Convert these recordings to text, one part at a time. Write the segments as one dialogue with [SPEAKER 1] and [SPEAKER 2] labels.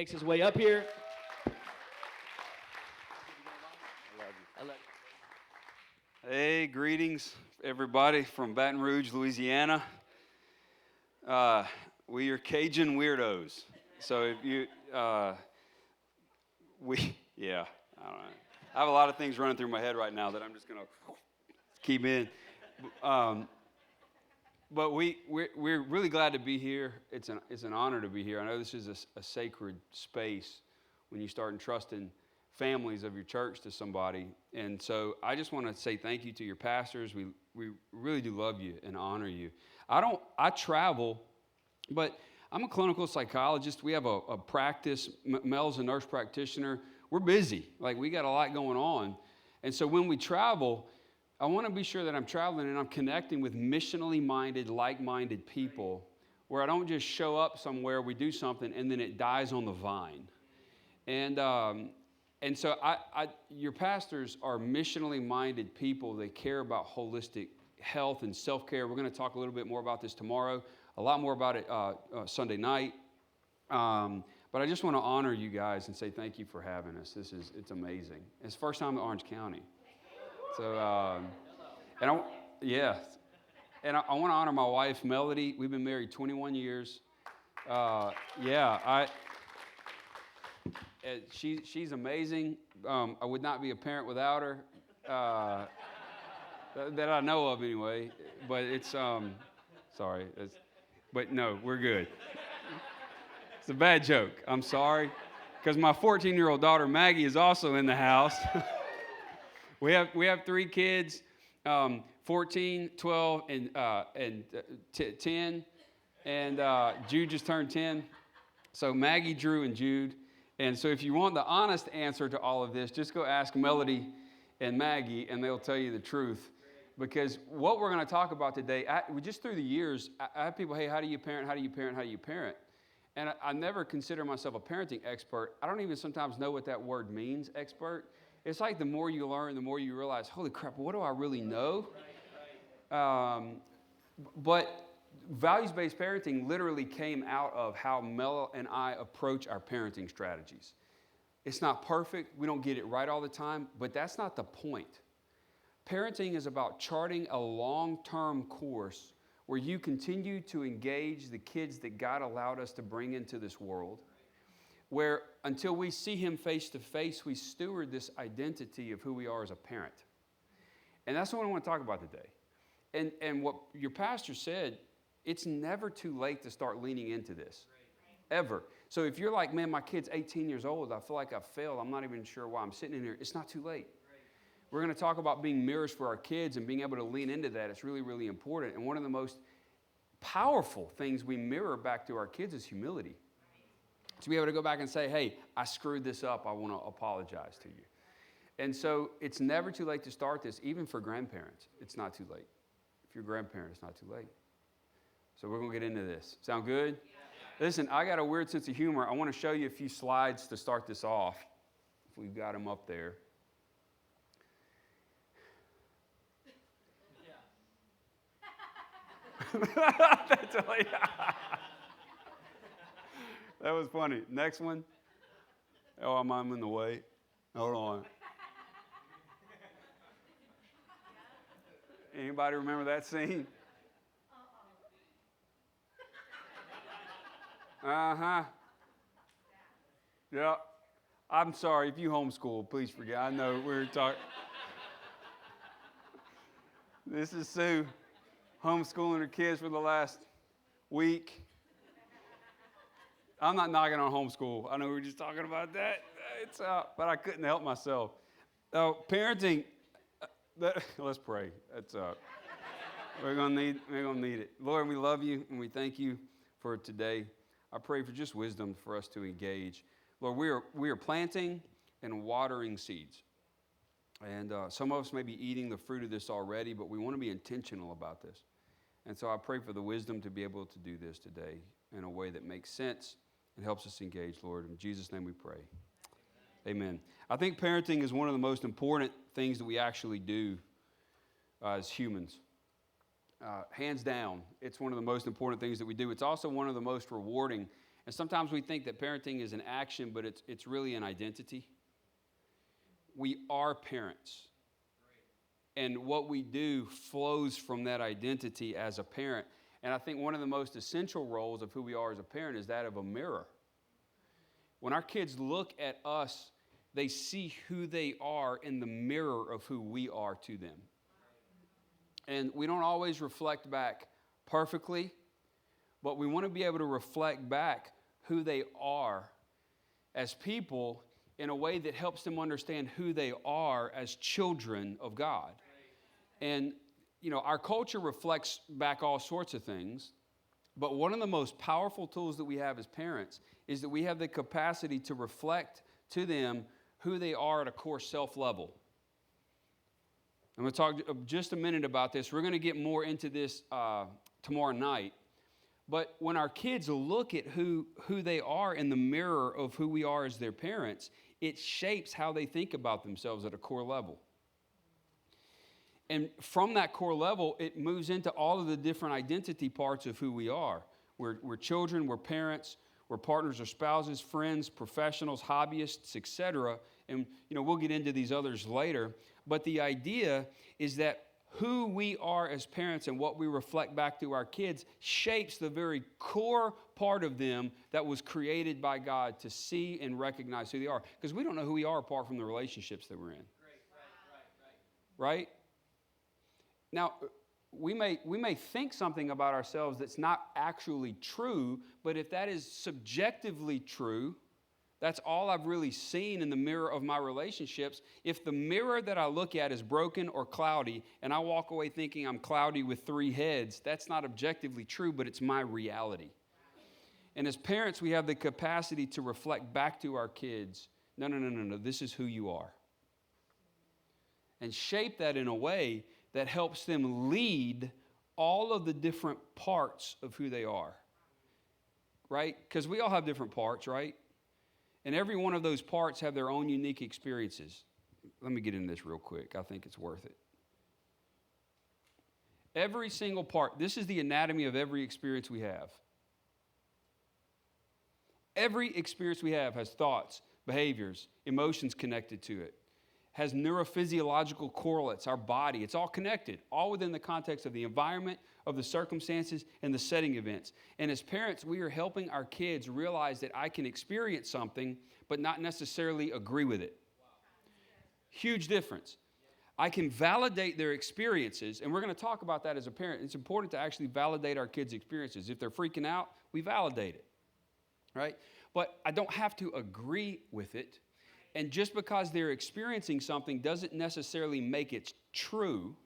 [SPEAKER 1] Makes his way up here. I love you.
[SPEAKER 2] Hey, greetings, everybody from Baton Rouge, Louisiana. We are Cajun weirdos. So if you, yeah, I don't know. I have a lot of things running through my head right now that I'm just going to keep in. But we're really glad to be here. It's an honor to be here. I know this is a sacred space when you start entrusting families of your church to somebody. And so I just want to say thank you to your pastors. We really do love you and honor you. I travel, but I'm a clinical psychologist. We have a practice. Mel's a nurse practitioner. We're busy. Like, we got a lot going on. And so when we travel, I want to be sure that I'm traveling and I'm connecting with missionally minded, like-minded people where I don't just show up somewhere, we do something, and then it dies on the vine. And so your pastors are missionally minded people. They care about holistic health and self-care. We're going to talk a little bit more about this tomorrow, a lot more about it Sunday night. But I just want to honor you guys and say thank you for having us. It's amazing. It's the first time in Orange County. So, and I want to honor my wife, Melody. We've been married 21 years. She's amazing. I would not be a parent without her, that I know of anyway. But but no, we're good. It's a bad joke. I'm sorry, because my 14-year-old daughter Maggie is also in the house. We have three kids, 14, 12, and 10, and Jude just turned 10. So Maggie, Drew, and Jude. And so if you want the honest answer to all of this, just go ask Melody and Maggie, and they'll tell you the truth. Because what we're going to talk about today, just through the years, I have people, hey, how do you parent, how do you parent, how do you parent? And I never consider myself a parenting expert. I don't even sometimes know what that word means, expert. It's like the more you learn, the more you realize, holy crap, what do I really know? But values-based parenting literally came out of how Mel and I approach our parenting strategies. It's not perfect. We don't get it right all the time, but that's not the point. Parenting is about charting a long-term course where you continue to engage the kids that God allowed us to bring into this world, where until we see him face to face, we steward this identity of who we are as a parent. And that's what I want to talk about today. And what your pastor said, it's never too late to start leaning into this, ever. So if you're like, man, my kid's 18 years old, I feel like I've failed, I'm not even sure why I'm sitting in here, it's not too late. We're going to talk about being mirrors for our kids and being able to lean into that. It's really, really important. And one of the most powerful things we mirror back to our kids is humility. To be able to go back and say, hey, I screwed this up. I want to apologize to you. And so it's never too late to start this, even for grandparents. It's not too late. If you're a grandparent, it's not too late. So we're going to get into this. Sound good? Yeah. Listen, I got a weird sense of humor. I want to show you a few slides to start this off, if we've got them up there. That's really, that was funny. Next one. Oh, I'm in the way. Hold on. Anybody remember that scene? Uh-huh. Yeah. I'm sorry. If you homeschool, please forget. I know we're talking. This is Sue homeschooling her kids for the last week. I'm not knocking on homeschool. I know we were just talking about that. But I couldn't help myself. Parenting. Let's pray. We're gonna need it. Lord, we love you and we thank you for today. I pray for just wisdom for us to engage. Lord, we are planting and watering seeds. And some of us may be eating the fruit of this already, but we want to be intentional about this. And so I pray for the wisdom to be able to do this today in a way that makes sense and helps us engage, Lord. In Jesus' name we pray. Amen. I think parenting is one of the most important things that we actually do as humans. Hands down, it's one of the most important things that we do. It's also one of the most rewarding And sometimes we think that parenting is an action, but it's really an identity. We are parents. And what we do flows from that identity as a parent. And I think one of the most essential roles of who we are as a parent is that of a mirror. When our kids look at us, they see who they are in the mirror of who we are to them. And we don't always reflect back perfectly, but we want to be able to reflect back who they are as people in a way that helps them understand who they are as children of God. And, our culture reflects back all sorts of things, but one of the most powerful tools that we have as parents is that we have the capacity to reflect to them who they are at a core self level. I'm going to talk just a minute about this. We're going to get more into this tomorrow night. But when our kids look at who they are in the mirror of who we are as their parents, it shapes how they think about themselves at a core level. And from that core level, it moves into all of the different identity parts of who we are. We're children, we're parents, we're partners or spouses, friends, professionals, hobbyists, etc. And we'll get into these others later. But the idea is that who we are as parents and what we reflect back to our kids shapes the very core part of them that was created by God to see and recognize who they are. Because we don't know who we are apart from the relationships that we're in. Right? Now, we may think something about ourselves that's not actually true, but if that is subjectively true, that's all I've really seen in the mirror of my relationships. If the mirror that I look at is broken or cloudy, and I walk away thinking I'm cloudy with 3 heads, that's not objectively true, but it's my reality. And as parents, we have the capacity to reflect back to our kids, no, this is who you are. And shape that in a way that helps them lead all of the different parts of who they are. Right? Because we all have different parts, right? And every one of those parts have their own unique experiences. Let me get into this real quick. I think it's worth it. Every single part, this is the anatomy of every experience we have. Every experience we have has thoughts, behaviors, emotions connected to it. Has neurophysiological correlates, our body. It's all connected, all within the context of the environment, of the circumstances, and the setting events. And as parents, we are helping our kids realize that I can experience something, but not necessarily agree with it. Huge difference. I can validate their experiences, and we're going to talk about that as a parent. It's important to actually validate our kids' experiences. If they're freaking out, we validate it, right? But I don't have to agree with it. And just because they're experiencing something doesn't necessarily make it true.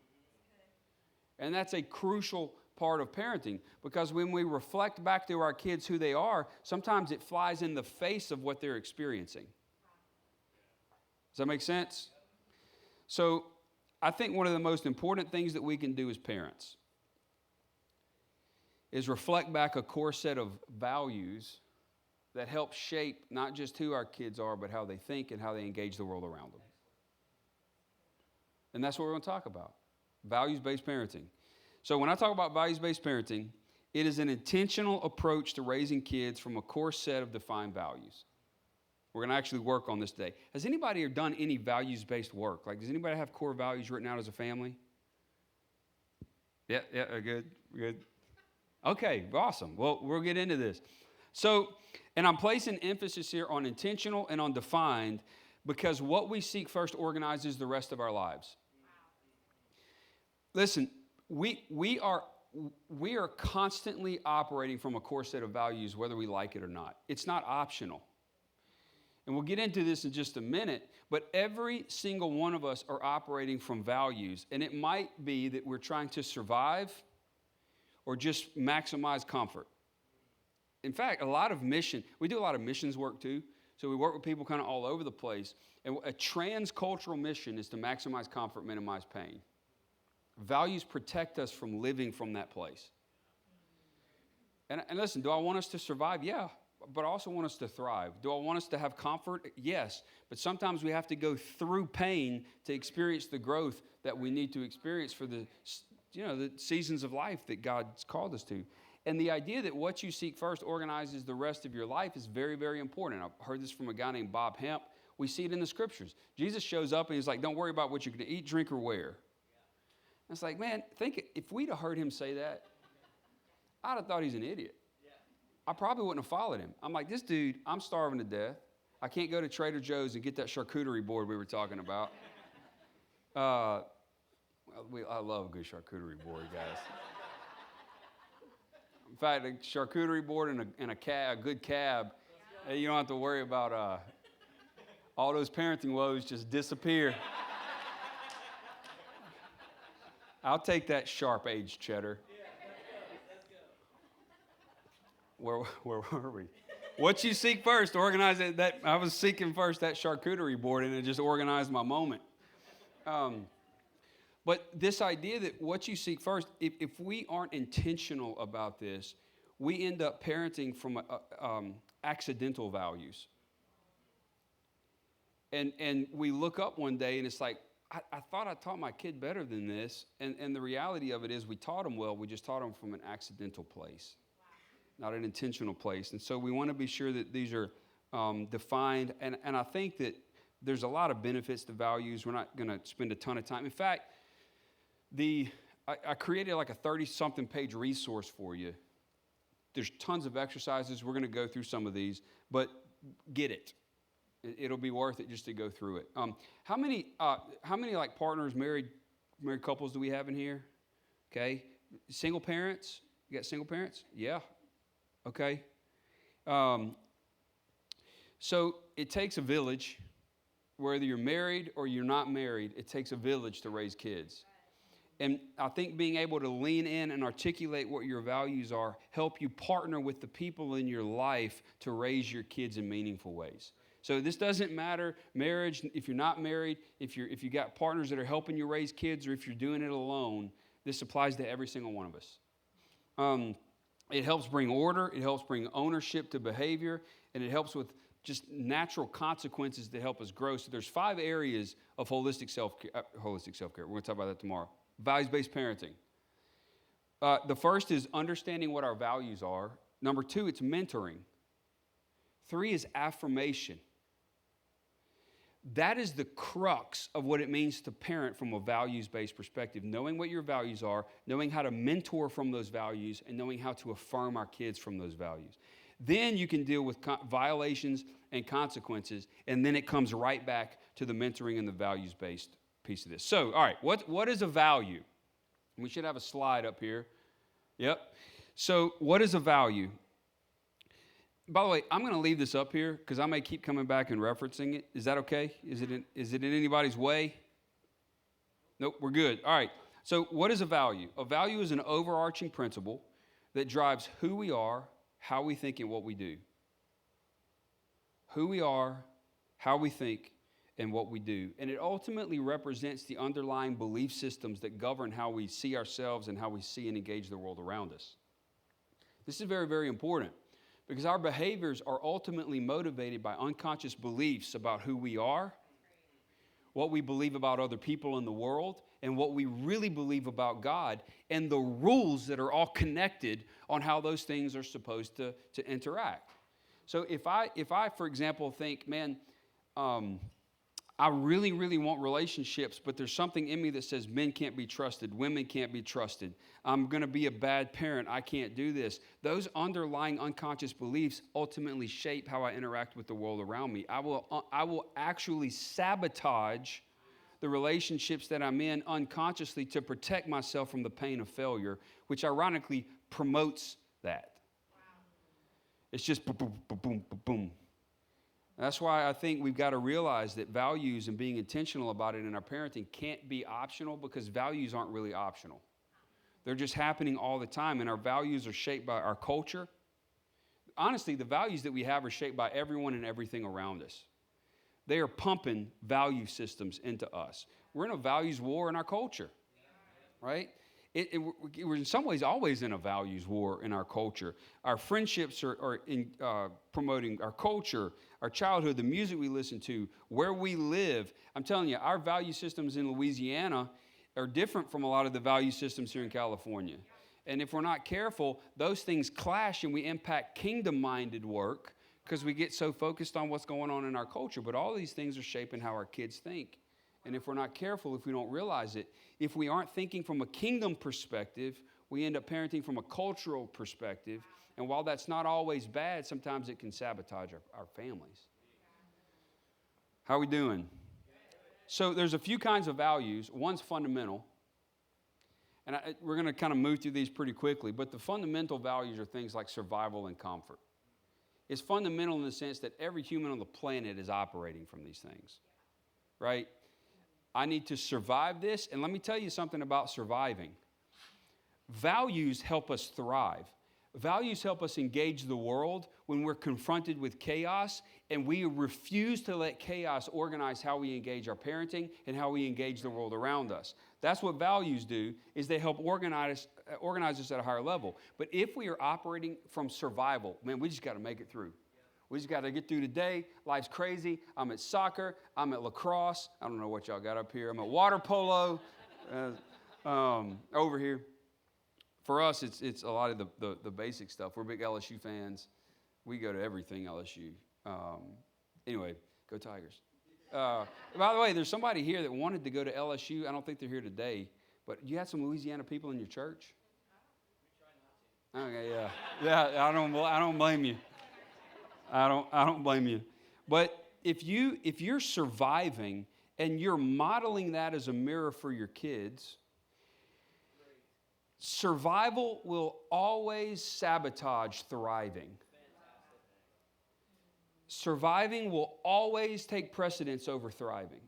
[SPEAKER 2] And that's a crucial part of parenting, because when we reflect back to our kids who they are, sometimes it flies in the face of what they're experiencing. Does that make sense? So I think one of the most important things that we can do as parents is reflect back a core set of values that help shape not just who our kids are, but how they think and how they engage the world around them. And that's what we're going to talk about, values-based parenting. So when I talk about values-based parenting, it is an intentional approach to raising kids from a core set of defined values. We're going to actually work on this today. Has anybody done any values-based work? Like, does anybody have core values written out as a family? Yeah, good. Okay, awesome. Well, we'll get into this. So, and I'm placing emphasis here on intentional and on defined, because what we seek first organizes the rest of our lives. Listen, we are constantly operating from a core set of values, whether we like it or not. It's not optional. And we'll get into this in just a minute, but every single one of us are operating from values, and it might be that we're trying to survive or just maximize comfort. In fact, we do a lot of missions work too. So we work with people kind of all over the place. And a transcultural mission is to maximize comfort, minimize pain. Values protect us from living from that place. And listen, do I want us to survive? Yeah, but I also want us to thrive. Do I want us to have comfort? Yes, but sometimes we have to go through pain to experience the growth that we need to experience for the seasons of life that God's called us to. And the idea that what you seek first organizes the rest of your life is very, very important. I've heard this from a guy named Bob Hemp. We see it in the scriptures. Jesus shows up and he's like, don't worry about what you're going to eat, drink, or wear. And it's like, man, think if we'd have heard him say that, I'd have thought he's an idiot. I probably wouldn't have followed him. I'm like, this dude, I'm starving to death. I can't go to Trader Joe's and get that charcuterie board we were talking about. I love a good charcuterie board, guys. In fact, a charcuterie board and a good cab, you don't have to worry about all those parenting woes just disappear. I'll take that sharp-aged cheddar. Where were we? What you seek first, organize it. That I was seeking first that charcuterie board, and it just organized my moment. But this idea that what you seek first, if we aren't intentional about this, we end up parenting from accidental values. And we look up one day, and it's like, I thought I taught my kid better than this. And the reality of it is we taught them well, we just taught them from an accidental place. Not an intentional place. And so we want to be sure that these are defined. And I think that there's a lot of benefits to values. We're not going to spend a ton of time. In fact, I created like a 30-something page resource for you. There's tons of exercises. We're going to go through some of these, but get it. It'll be worth it just to go through it. How many like partners, married couples do we have in here? Okay. Single parents? You got single parents? Yeah. Okay. So it takes a village. Whether you're married or you're not married, it takes a village to raise kids. And I think being able to lean in and articulate what your values are, help you partner with the people in your life to raise your kids in meaningful ways. So this doesn't matter, marriage, if you're not married, if you got partners that are helping you raise kids, or if you're doing it alone, this applies to every single one of us. It helps bring order, it helps bring ownership to behavior, and it helps with just natural consequences to help us grow. So there's 5 areas of holistic self-care. We're going to talk about that tomorrow. Values-based parenting. The first is understanding what our values are. Number 2, it's mentoring. 3 is affirmation. That is the crux of what it means to parent from a values-based perspective. Knowing what your values are, knowing how to mentor from those values, and knowing how to affirm our kids from those values. Then you can deal with violations and consequences, and then it comes right back to the mentoring and the values-based piece of this. So, all right, what is a value? We should have a slide up here. Yep. So, what is a value? By the way, I'm going to leave this up here because I may keep coming back and referencing it. Is that okay? Is it in anybody's way? Nope, we're good. All right. So, what is a value? A value is an overarching principle that drives who we are, how we think, and what we do. Who we are, how we think, and what we do. And it ultimately represents the underlying belief systems that govern how we see ourselves and how we see and engage the world around us. This is very, very important because our behaviors are ultimately motivated by unconscious beliefs about who we are, what we believe about other people in the world, and what we really believe about God, and the rules that are all connected on how those things are supposed to interact. So if I, for example, think, man, I really, really want relationships, but there's something in me that says men can't be trusted, women can't be trusted. I'm going to be a bad parent. I can't do this. Those underlying unconscious beliefs ultimately shape how I interact with the world around me. I will actually sabotage the relationships that I'm in unconsciously to protect myself from the pain of failure, which ironically promotes that. Wow. It's just boom, boom, boom, boom, boom, boom. That's why I think we've got to realize that values and being intentional about it in our parenting can't be optional, because values aren't really optional. They're just happening all the time, and our values are shaped by our culture. Honestly, the values that we have are shaped by everyone and everything around us. They are pumping value systems into us. We're in a values war in our culture, right? We're in some ways always in a values war in our culture. Our friendships are in promoting our culture, our childhood, the music we listen to, where we live. I'm telling you, our value systems in Louisiana are different from a lot of the value systems here in California. And if we're not careful, those things clash and we impact kingdom-minded work because we get so focused on what's going on in our culture. But all these things are shaping how our kids think. And if we're not careful, if we don't realize it, if we aren't thinking from a kingdom perspective, we end up parenting from a cultural perspective. And while that's not always bad, sometimes it can sabotage our families. How are we doing? So there's a few kinds of values. One's fundamental. And we're going to kind of move through these pretty quickly. But the fundamental values are things like survival and comfort. It's fundamental in the sense that every human on the planet is operating from these things. Right? I need to survive this. And let me tell you something about surviving. Values help us thrive. Values help us engage the world when we're confronted with chaos, and we refuse to let chaos organize how we engage our parenting and how we engage the world around us. That's what values do, is they help organize us at a higher level. But if we are operating from survival, man, we just got to make it through. We just got to get through today. Life's crazy. I'm at soccer. I'm at lacrosse. I don't know what y'all got up here. I'm at water polo over here. For us, it's a lot of the basic stuff. We're big LSU fans. We go to everything LSU. Anyway, go Tigers. By the way, there's somebody here that wanted to go to LSU. I don't think they're here today. But you had some Louisiana people in your church? Okay, yeah. Yeah, I don't blame you. I don't blame you. But if you're surviving and you're modeling that as a mirror for your kids, survival will always sabotage thriving. Surviving will always take precedence over thriving.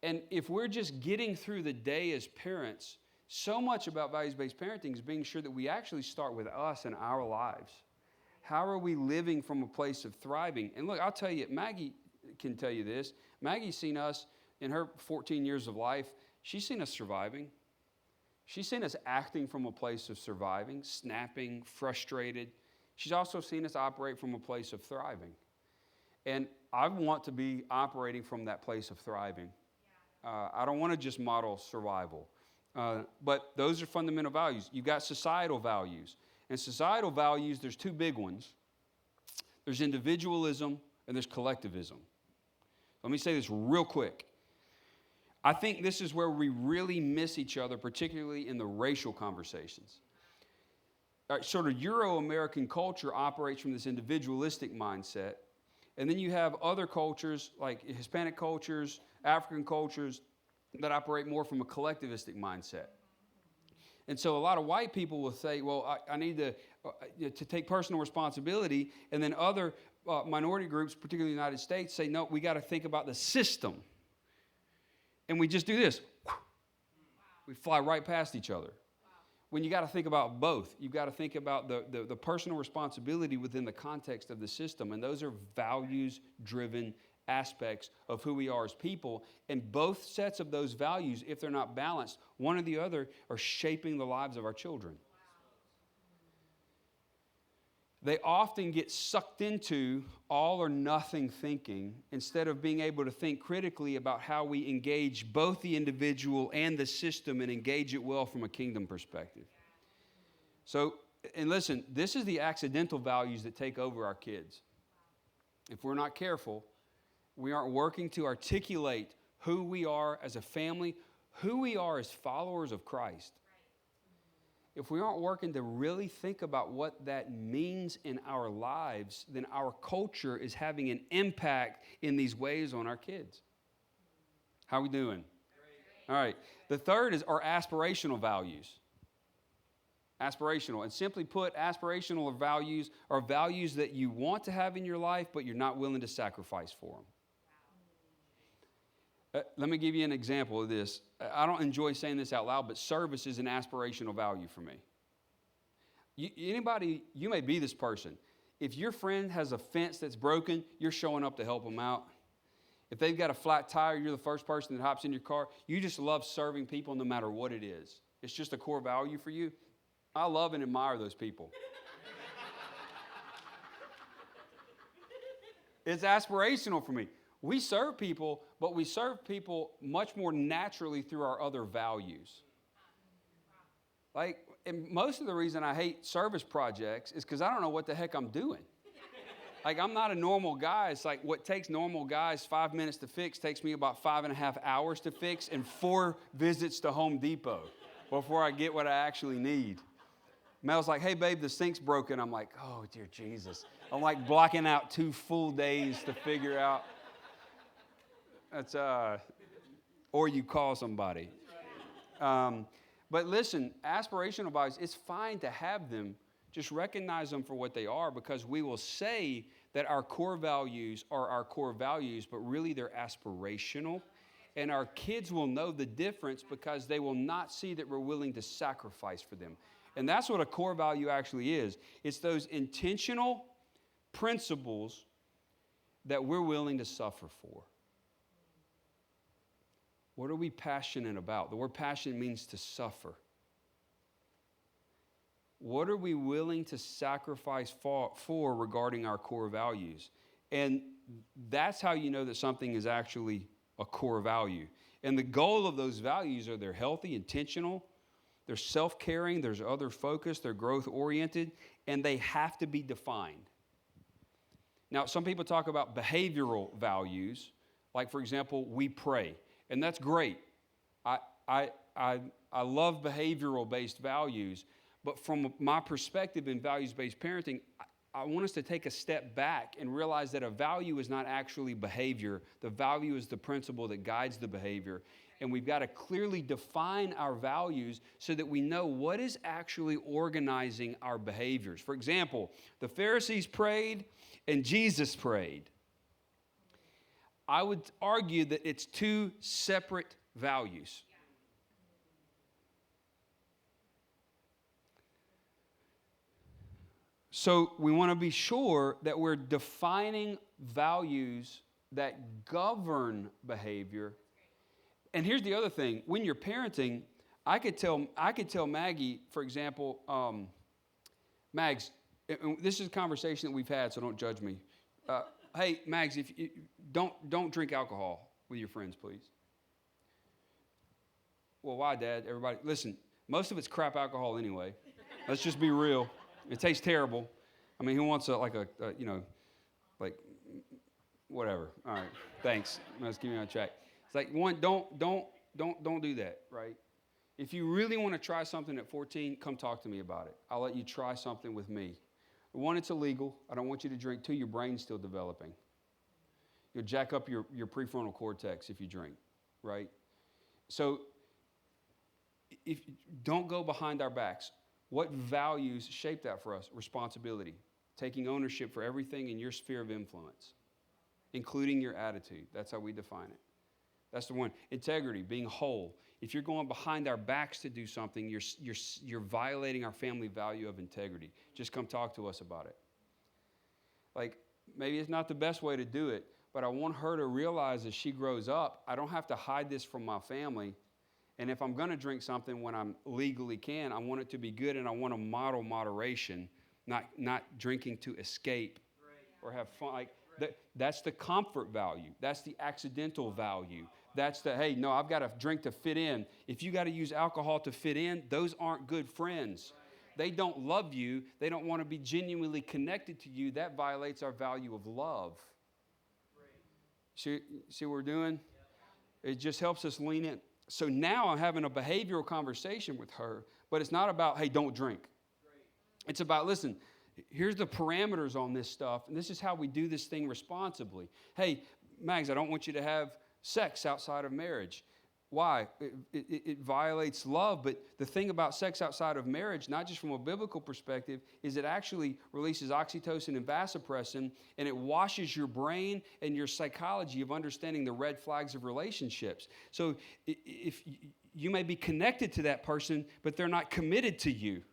[SPEAKER 2] And if we're just getting through the day as parents, so much about values-based parenting is being sure that we actually start with us and our lives. How are we living from a place of thriving? And look, I'll tell you, Maggie can tell you this. Maggie's seen us in her 14 years of life. She's seen us surviving. She's seen us acting from a place of surviving, snapping, frustrated. She's also seen us operate from a place of thriving. And I want to be operating from that place of thriving. I don't want to just model survival. But those are fundamental values. You've got societal values. And societal values, there's two big ones. There's individualism and there's collectivism. Let me say this real quick. I think this is where we really miss each other, particularly in the racial conversations. Sort of Euro-American culture operates from this individualistic mindset. And then you have other cultures, like Hispanic cultures, African cultures, that operate more from a collectivistic mindset. And so a lot of white people will say, well, I need to take personal responsibility. And then other minority groups, particularly in the United States, say, no, we got to think about the system. And we just do this. We fly right past each other. When you got to think about both. You've got to think about the personal responsibility within the context of the system. And those are values-driven aspects of who we are as people. And both sets of those values, if they're not balanced, one or the other are shaping the lives of our children. They often get sucked into all or nothing thinking instead of being able to think critically about how we engage both the individual and the system and engage it well from a kingdom perspective. So, and listen, this is the accidental values that take over our kids. If we're not careful, we aren't working to articulate who we are as a family, who we are as followers of Christ. If we aren't working to really think about what that means in our lives, then our culture is having an impact in these ways on our kids. How are we doing? All right. The third is our aspirational values. Aspirational. And simply put, aspirational values are values that you want to have in your life, but you're not willing to sacrifice for them. Let me give you an example of this. I don't enjoy saying this out loud, but service is an aspirational value for me. You may be this person. If your friend has a fence that's broken, you're showing up to help them out. If they've got a flat tire, you're the first person that hops in your car. You just love serving people no matter what it is. It's just a core value for you. I love and admire those people. It's aspirational for me. We serve people, but we serve people much more naturally through our other values. Like, and most of the reason I hate service projects is because I don't know what the heck I'm doing. Like, I'm not a normal guy. It's like what takes normal guys 5 minutes to fix takes me about 5.5 hours to fix and 4 visits to Home Depot before I get what I actually need. Mel's like, hey, babe, the sink's broken. I'm like, oh, dear Jesus. I'm like blocking out 2 full days to figure out. That's, or you call somebody. But listen, aspirational values, it's fine to have them. Just recognize them for what they are, because we will say that our core values are our core values, but really they're aspirational. And our kids will know the difference because they will not see that we're willing to sacrifice for them. And that's what a core value actually is. It's those intentional principles that we're willing to suffer for. What are we passionate about? The word passion means to suffer. What are we willing to sacrifice for regarding our core values? And that's how you know that something is actually a core value. And the goal of those values are they're healthy, intentional, they're self-caring, there's other focus, they're growth-oriented, and they have to be defined. Now, some people talk about behavioral values, like, for example, we pray, and that's great. I love behavioral-based values. But from my perspective in values-based parenting, I want us to take a step back and realize that a value is not actually behavior. The value is the principle that guides the behavior. And we've got to clearly define our values so that we know what is actually organizing our behaviors. For example, the Pharisees prayed and Jesus prayed. I would argue that it's 2 separate values. So we want to be sure that we're defining values that govern behavior. And here's the other thing. When you're parenting, I could tell Maggie, for example, Mags, this is a conversation that we've had, so don't judge me. Hey, Mags, if you, don't drink alcohol with your friends, please. Well, why, Dad? Everybody, listen, most of it's crap alcohol anyway. Let's just be real. It tastes terrible. I mean, who wants whatever. All right, thanks. Let's keep me on track. It's like, one, don't do that, right? If you really want to try something at 14, come talk to me about it. I'll let you try something with me. 1, it's illegal. I don't want you to drink. 2, your brain's still developing. You'll jack up your prefrontal cortex if you drink, right? So, don't go behind our backs. What values shape that for us? Responsibility, taking ownership for everything in your sphere of influence, including your attitude. That's how we define it. That's the one. Integrity, being whole. If you're going behind our backs to do something, you're violating our family value of integrity. Just come talk to us about it. Like, maybe it's not the best way to do it, but I want her to realize as she grows up, I don't have to hide this from my family. And if I'm going to drink something when I'm legally can, I want it to be good, and I want to model moderation, not drinking to escape or have fun. Like that's the comfort value. That's the accidental value. That's the, hey, no, I've got to drink to fit in. If you got to use alcohol to fit in, those aren't good friends. They don't love you. They don't want to be genuinely connected to you. That violates our value of love. See what we're doing? It just helps us lean in. So now I'm having a behavioral conversation with her, but it's not about, hey, don't drink. It's about, listen, here's the parameters on this stuff, and this is how we do this thing responsibly. Hey, Mags, I don't want you to have sex outside of marriage. Why? It violates love, but the thing about sex outside of marriage, not just from a biblical perspective, is it actually releases oxytocin and vasopressin, and it washes your brain and your psychology of understanding the red flags of relationships. So if you may be connected to that person, but they're not committed to you.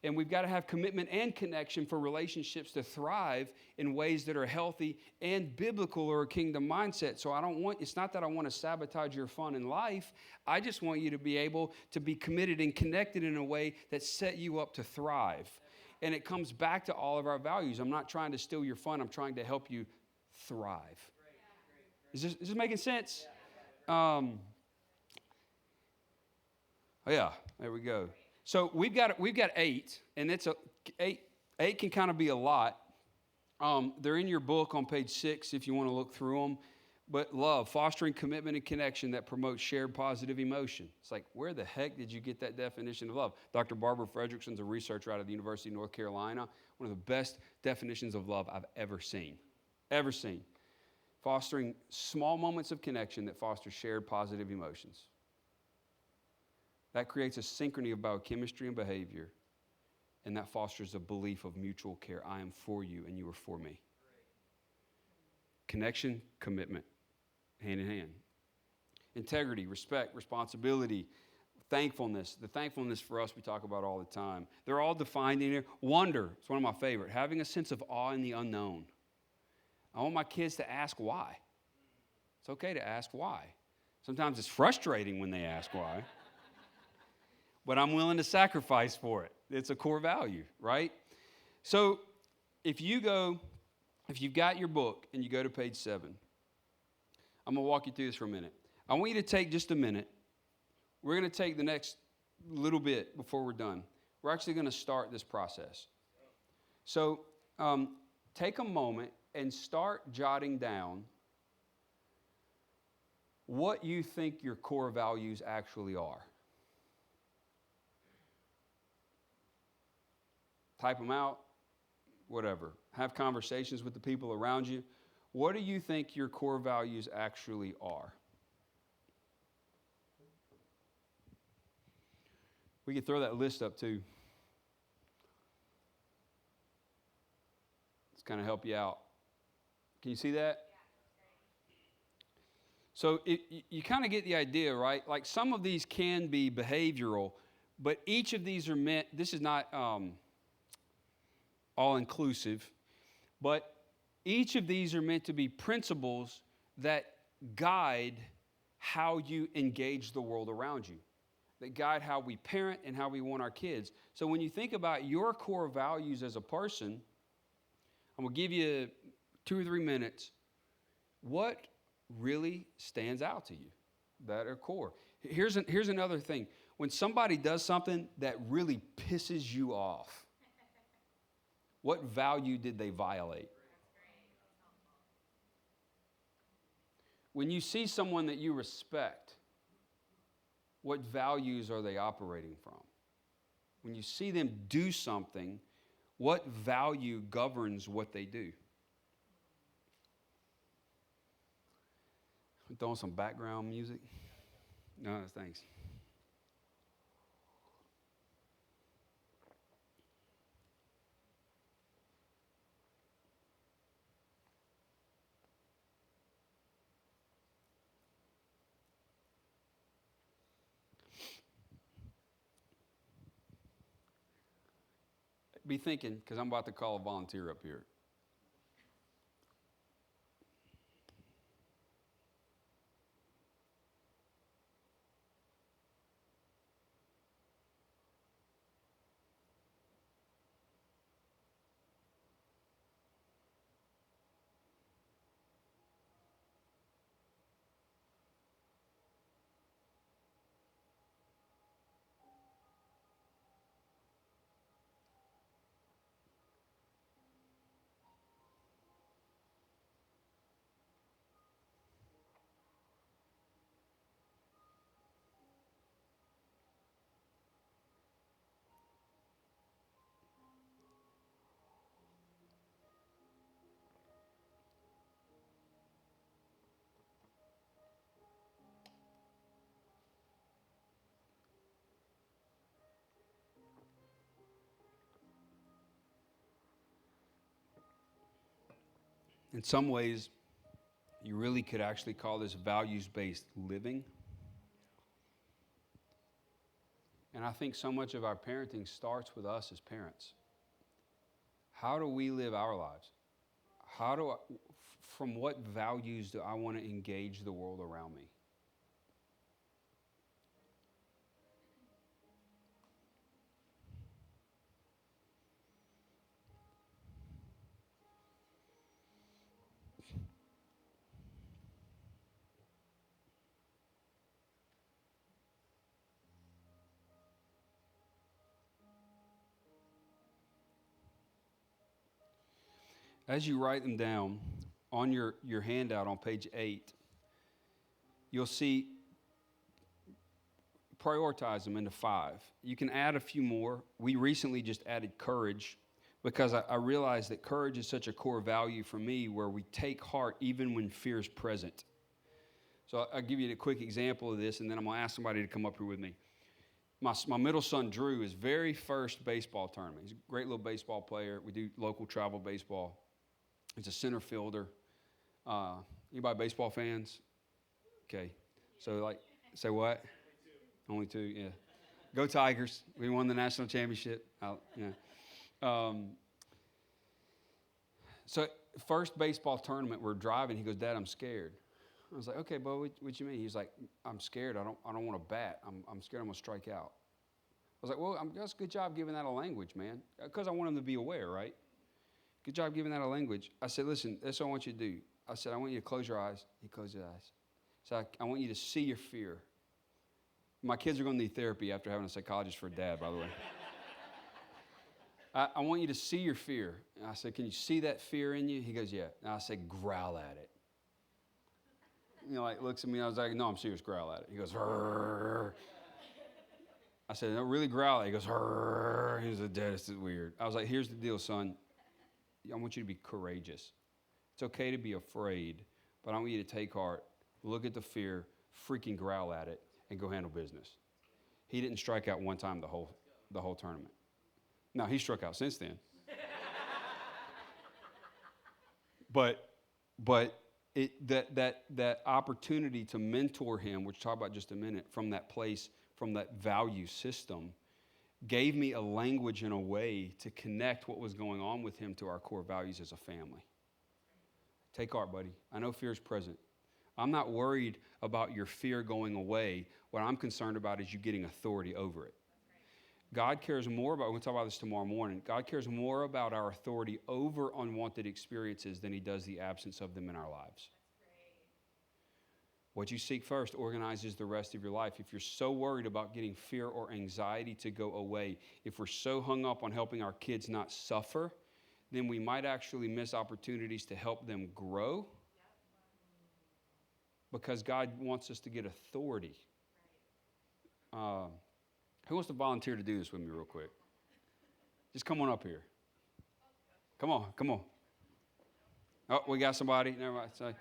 [SPEAKER 2] And we've got to have commitment and connection for relationships to thrive in ways that are healthy and biblical or a kingdom mindset. So it's not that I want to sabotage your fun in life. I just want you to be able to be committed and connected in a way that set you up to thrive. And it comes back to all of our values. I'm not trying to steal your fun. I'm trying to help you thrive. Is this making sense? Oh, yeah, there we go. So we've got 8, and it's eight can kind of be a lot. They're in your book on page 6 if you want to look through them. But love, fostering commitment and connection that promotes shared positive emotion. It's like, where the heck did you get that definition of love? Dr. Barbara Fredrickson's a researcher out of the University of North Carolina. One of the best definitions of love I've ever seen. Ever seen. Fostering small moments of connection that foster shared positive emotions. That creates a synchrony of biochemistry and behavior, and that fosters a belief of mutual care. I am for you, and you are for me. Connection, commitment, hand in hand. Integrity, respect, responsibility, thankfulness. The thankfulness for us we talk about all the time. They're all defined in here. Wonder, it's one of my favorite. Having a sense of awe in the unknown. I want my kids to ask why. It's okay to ask why. Sometimes it's frustrating when they ask why. But I'm willing to sacrifice for it. It's a core value, right? So if you've got your book and you go to page 7, I'm going to walk you through this for a minute. I want you to take just a minute. We're going to take the next little bit before we're done. We're actually going to start this process. So take a moment and start jotting down what you think your core values actually are. Type them out, whatever. Have conversations with the people around you. What do you think your core values actually are? We could throw that list up too. Let's kind of help you out. Can you see that? So you kind of get the idea, right? Like some of these can be behavioral, but each of these are meant, this is not all-inclusive, but each of these are meant to be principles that guide how you engage the world around you, that guide how we parent and how we want our kids. So when you think about your core values as a person, I'm going to give you 2 or 3 minutes. What really stands out to you that are core? Here's another thing. When somebody does something that really pisses you off, what value did they violate? When you see someone that you respect, what values are they operating from? When you see them do something, what value governs what they do? I'm throwing some background music. No, thanks. Be thinking, because I'm about to call a volunteer up here. In some ways, you really could actually call this values-based living. And I think so much of our parenting starts with us as parents. How do we live our lives? From what values do I want to engage the world around me? as you write them down on your handout on page 8, you'll see prioritize them into 5. You can add a few more. We recently just added courage because I realized that courage is such a core value for me where we take heart even when fear is present. So I'll give you a quick example of this, and then I'm going to ask somebody to come up here with me. My middle son, Drew, his very first baseball tournament. He's a great little baseball player. We do local travel baseball. He's a center fielder. Anybody baseball fans? Okay. So, say what? Only 2, yeah. Go Tigers. We won the national championship. So, first baseball tournament, we're driving. He goes, Dad, I'm scared. I was like, okay, Bo, what you mean? He's like, I'm scared. I don't want to bat. I'm scared I'm going to strike out. I was like, well, that's a good job giving that a language, man, because I want him to be aware, right? Good job giving that a language. I said, listen, that's what I want you to do. I said, I want you to close your eyes. He closed his eyes. So I want you to see your fear. My kids are going to need therapy after having a psychologist for a dad, by the way. I want you to see your fear. And I said, can you see that fear in you? He goes, yeah. And I said, growl at it. Looks at me. I was like, no, I'm serious, growl at it. He goes, "Rrr." I said, no, really growl at it. He goes, "Rrr." He was like, Dad, this is weird. I was like, here's the deal, son. I want you to be courageous. It's okay to be afraid, but I want you to take heart, look at the fear, freaking growl at it, and go handle business. He didn't strike out one time the whole tournament. Now, he struck out since then. But that opportunity to mentor him, which we'll talk about just a minute, from that place, from that value system, gave me a language and a way to connect what was going on with him to our core values as a family. Take heart, buddy. I know fear is present. I'm not worried about your fear going away. What I'm concerned about is you getting authority over it. God cares more about, we're going to talk about this tomorrow morning, God cares more about our authority over unwanted experiences than he does the absence of them in our lives. What you seek first organizes the rest of your life. If you're so worried about getting fear or anxiety to go away, if we're so hung up on helping our kids not suffer, then we might actually miss opportunities to help them grow because God wants us to get authority. Who wants to volunteer to do this with me real quick? Just come on up here. Come on. Oh, we got somebody. Never mind. So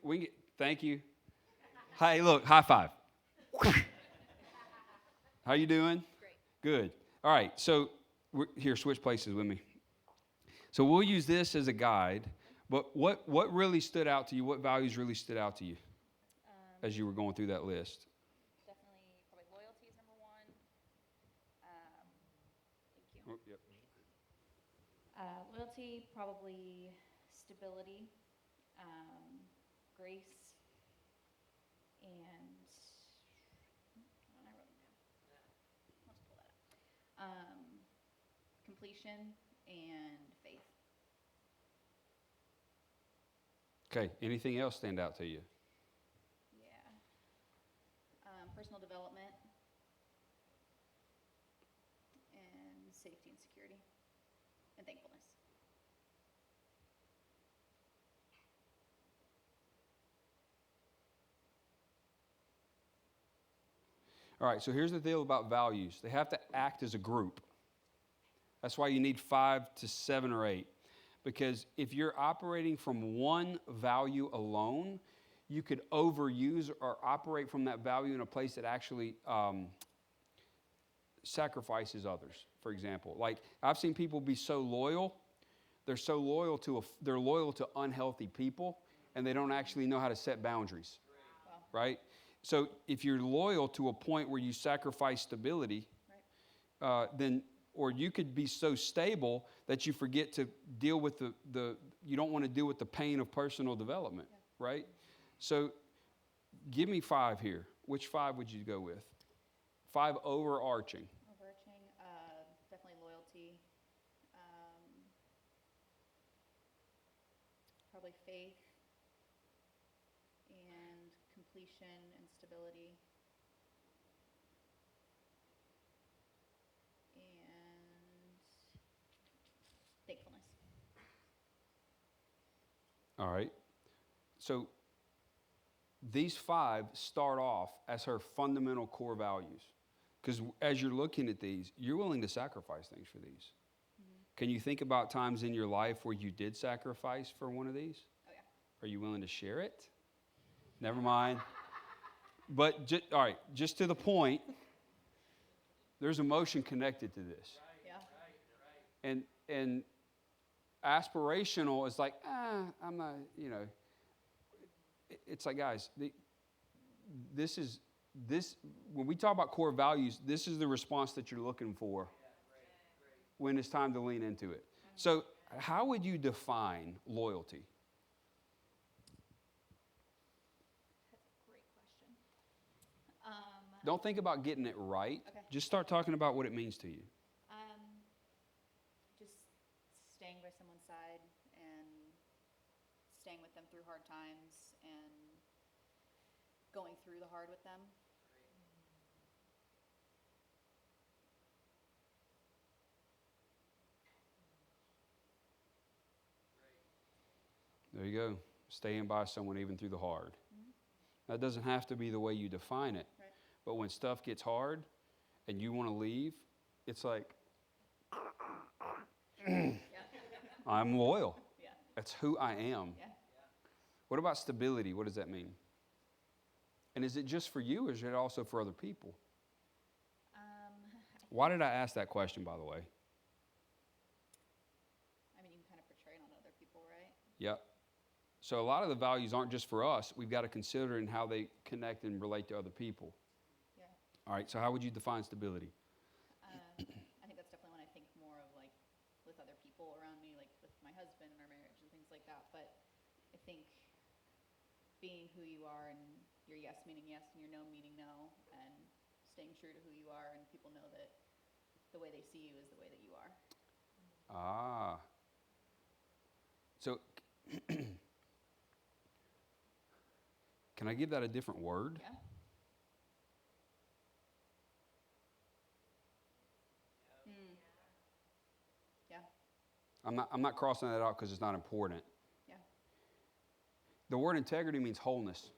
[SPEAKER 2] we get, thank you. Hey, look, high five. How you doing? Great. Good. All right, so here, switch places with me. So we'll use this as a guide, but what really stood out to you? What values really stood out to you as you were going through that list?
[SPEAKER 3] Definitely, probably loyalty is number 1. Thank you.
[SPEAKER 2] Oh, yep.
[SPEAKER 3] Loyalty, probably stability, grace, and I wrote them down. Let's pull that up. Completion and faith.
[SPEAKER 2] Okay, anything else stand out to you?
[SPEAKER 3] Yeah. Personal development and safety and security and thankfulness.
[SPEAKER 2] All right, so here's the deal about values. They have to act as a group. That's why you need 5 to 7 or 8. Because if you're operating from one value alone, you could overuse or operate from that value in a place that actually sacrifices others, for example. Like, I've seen people be so loyal, they're loyal to unhealthy people, and they don't actually know how to set boundaries, right? So if you're loyal to a point where you sacrifice stability, then, or you could be so stable that you forget to deal with you don't want to deal with the pain of personal development, right? So give me 5 here. Which 5 would you go with? 5 overarching.
[SPEAKER 3] Definitely loyalty. Probably faith and completion and stability. And thankfulness.
[SPEAKER 2] All right. So these 5 start off as her fundamental core values. Because as you're looking at these, you're willing to sacrifice things for these. Can you think about times in your life where you did sacrifice for one of these?
[SPEAKER 3] Oh, yeah.
[SPEAKER 2] Are you willing to share it? Never mind. But, all right, just to the point, there's emotion connected to this.
[SPEAKER 3] Yeah.
[SPEAKER 2] And aspirational is like, I'm not, It's like, guys, this, when we talk about core values, this is the response that you're looking for when it's time to lean into it. So how would you define loyalty?
[SPEAKER 3] That's a great question.
[SPEAKER 2] Don't think about getting it right.
[SPEAKER 3] Okay.
[SPEAKER 2] Just start talking about what it means to you.
[SPEAKER 3] Just staying by someone's side and staying with them through hard times and going through the hard with them.
[SPEAKER 2] There you go. Staying by someone even through the hard. That doesn't have to be the way you define it.
[SPEAKER 3] Right.
[SPEAKER 2] But when stuff gets hard and you want to leave, it's like,
[SPEAKER 3] Yeah.
[SPEAKER 2] I'm loyal.
[SPEAKER 3] Yeah.
[SPEAKER 2] That's who I am.
[SPEAKER 3] Yeah.
[SPEAKER 2] What about stability? What does that mean? And is it just for you or is it also for other people? Why did I ask that question, by the way?
[SPEAKER 3] I mean, you can kind of portray it on other people, right?
[SPEAKER 2] Yep. So a lot of the values aren't just for us. We've got to consider in how they connect and relate to other people.
[SPEAKER 3] Yeah.
[SPEAKER 2] All right, so how would you define stability?
[SPEAKER 3] I think that's definitely when I think more of like with other people around me, like with my husband and our marriage and things like that. But I think being who you are and your yes meaning yes and your no meaning no and staying true to who you are and people know that the way they see you is the way that you are.
[SPEAKER 2] Ah. So can I give that a different word?
[SPEAKER 3] Yeah. Yeah.
[SPEAKER 2] I'm not crossing that out because it's not important.
[SPEAKER 3] Yeah.
[SPEAKER 2] The word integrity means wholeness.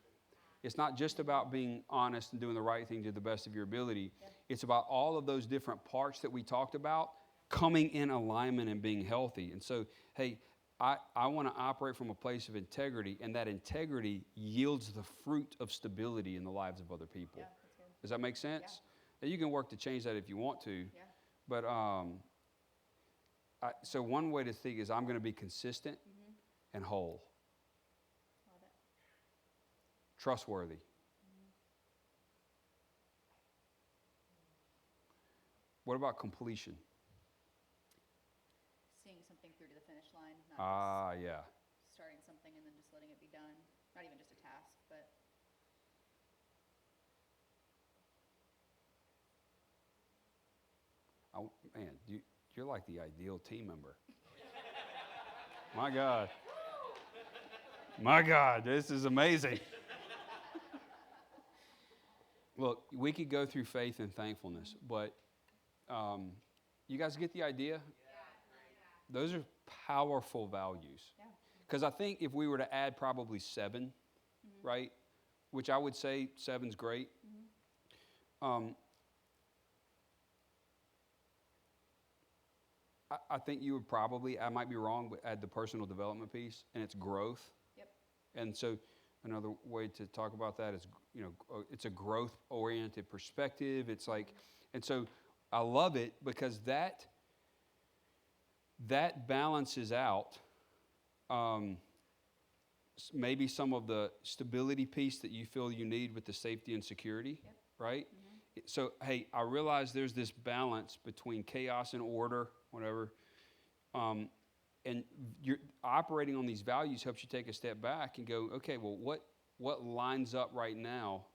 [SPEAKER 2] It's not just about being honest and doing the right thing to the best of your ability.
[SPEAKER 3] Yeah.
[SPEAKER 2] It's about all of those different parts that we talked about coming in alignment and being healthy. And so, hey, I want to operate from a place of integrity, and that integrity yields the fruit of stability in the lives of other people.
[SPEAKER 3] Yeah, that's good.
[SPEAKER 2] Does that make sense? And you can work to change that if you want to.
[SPEAKER 3] Yeah.
[SPEAKER 2] But so one way to think is I'm going to be consistent and whole,
[SPEAKER 3] Love it.
[SPEAKER 2] trustworthy. What about completion?
[SPEAKER 3] Seeing something through to the finish line, not
[SPEAKER 2] Yeah.
[SPEAKER 3] just starting something and then just letting it be done. Not even just a task, but
[SPEAKER 2] Man, you're like the ideal team member. My God. My God, this is amazing. Look, we could go through faith and thankfulness, but you guys get the idea? Those are powerful values.
[SPEAKER 3] yeah.
[SPEAKER 2] Because I think if we were to add probably 7, right, which I would say 7's great, I think you would probably, I might be wrong, but add the personal development piece, and it's growth.
[SPEAKER 3] Yep.
[SPEAKER 2] And so another way to talk about that is, it's a growth-oriented perspective. It's like, and so I love it because that balances out maybe some of the stability piece that you feel you need with the safety and security, right? So, hey, I realize there's this balance between chaos and order, whatever, and you're operating on these values helps you take a step back and go, okay, well, what lines up right now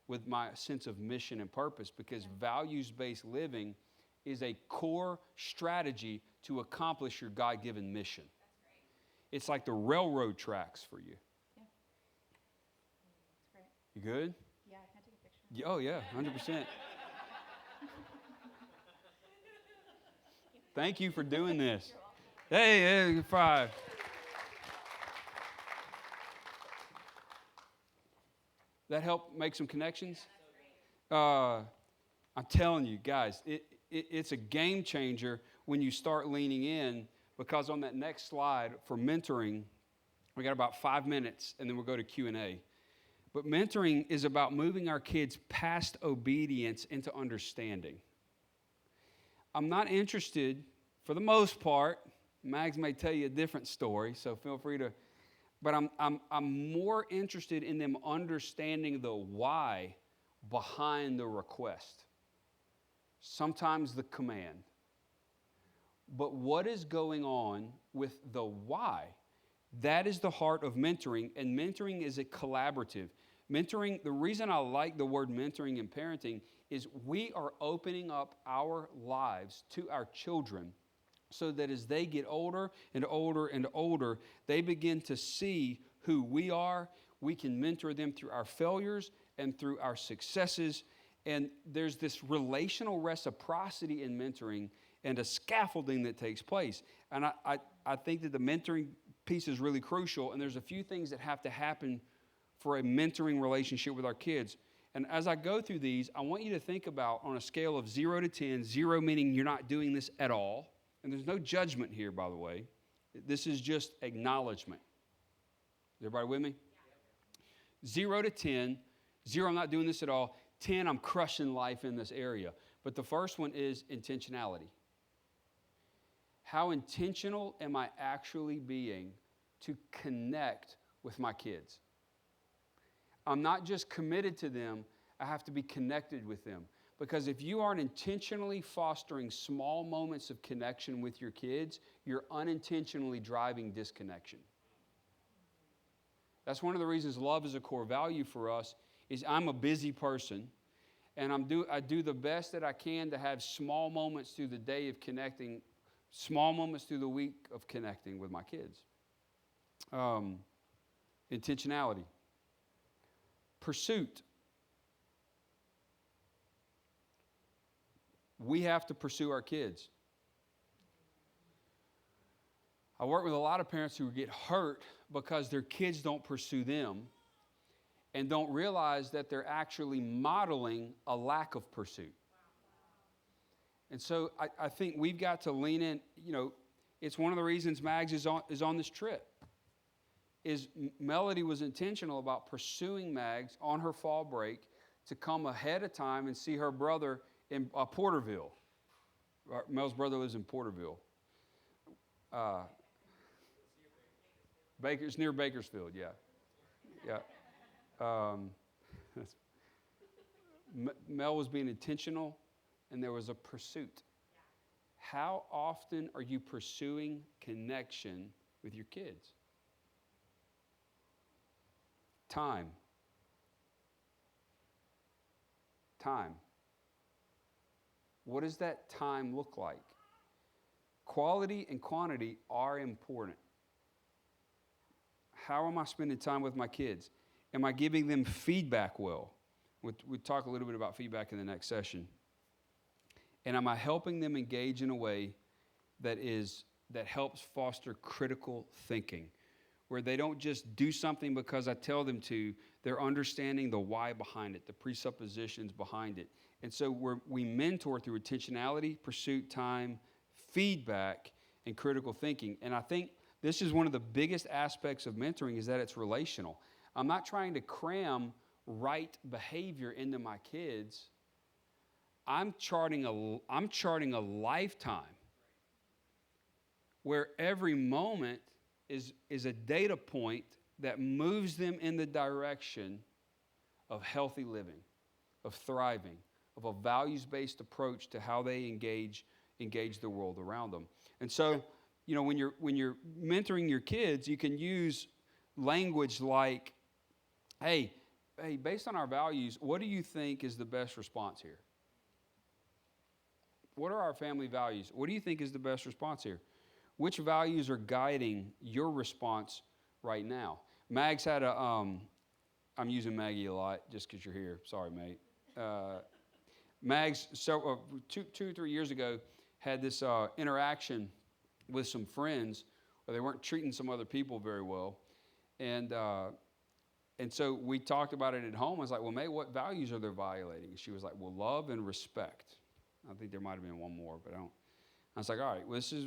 [SPEAKER 2] with my sense of mission and purpose? Because values-based living is a core strategy to accomplish your God-given mission.
[SPEAKER 3] That's great.
[SPEAKER 2] It's like the railroad tracks for you.
[SPEAKER 3] Yeah. That's great.
[SPEAKER 2] You good?
[SPEAKER 3] Yeah, can I take a picture?
[SPEAKER 2] Oh, yeah, 100%. Thank you for doing this.
[SPEAKER 3] You're welcome.
[SPEAKER 2] Hey, 5. That help make some connections? I'm telling you, guys, it's a game changer when you start leaning in, because on that next slide for mentoring, we got about 5 minutes, and then we'll go to Q&A. But mentoring is about moving our kids past obedience into understanding. I'm not interested, for the most part, Mags may tell you a different story, so feel free to, but I'm more interested in them understanding the why behind the request. Sometimes the command. But what is going on with the why? That is the heart of mentoring, and mentoring is a collaborative. Mentoring, the reason I like the word mentoring in parenting is we are opening up our lives to our children so that as they get older and older and older, they begin to see who we are. We can mentor them through our failures and through our successes. And there's this relational reciprocity in mentoring and a scaffolding that takes place. And I think that the mentoring piece is really crucial, and there's a few things that have to happen for a mentoring relationship with our kids. And as I go through these, I want you to think about on a scale of 0 to 10, 0 meaning you're not doing this at all, and there's no judgment here, by the way. This is just acknowledgement. Is everybody with me? 0 to 10, 0, I'm not doing this at all. 10, I'm crushing life in this area. But the first one is intentionality. How intentional am I actually being to connect with my kids? I'm not just committed to them, I have to be connected with them. Because if you aren't intentionally fostering small moments of connection with your kids, you're unintentionally driving disconnection. That's one of the reasons love is a core value for us, is I'm a busy person, and I do the best that I can to have small moments through the day of connecting, small moments through the week of connecting with my kids. Intentionality. Pursuit. We have to pursue our kids. I work with a lot of parents who get hurt because their kids don't pursue them and don't realize that they're actually modeling a lack of pursuit. And so I think we've got to lean in. You know, it's one of the reasons Mags is on this trip. Melody was intentional about pursuing Mags on her fall break to come ahead of time and see her brother in Porterville. Mel's brother lives in Porterville. It's near Bakersfield, yeah. Mel was being intentional, and there was a pursuit. How often are you pursuing connection with your kids? Time. What does that time look like? Quality and quantity are important. How am I spending time with my kids? Am I giving them feedback well? We'll talk a little bit about feedback in the next session. And am I helping them engage in a way that helps foster critical thinking, where they don't just do something because I tell them to, they're understanding the why behind it, the presuppositions behind it. And so we mentor through intentionality, pursuit, time, feedback, and critical thinking. And I think this is one of the biggest aspects of mentoring, is that it's relational. I'm not trying to cram right behavior into my kids. I'm charting a lifetime where every moment is a data point that moves them in the direction of healthy living, of thriving, of a values-based approach to how they engage the world around them. And so, you know, when you're mentoring your kids, you can use language like, hey, based on our values, what do you think is the best response here? What are our family values? What do you think is the best response here? Which values are guiding your response right now? Mags had I'm using Maggie a lot just because you're here. Sorry, mate. Mags, 2-3 years ago, had this interaction with some friends where they weren't treating some other people very well. And And so we talked about it at home. I was like, well, May, what values are they violating? And she was like, well, love and respect. I think there might have been one more, but I don't. I was like, all right, well, this is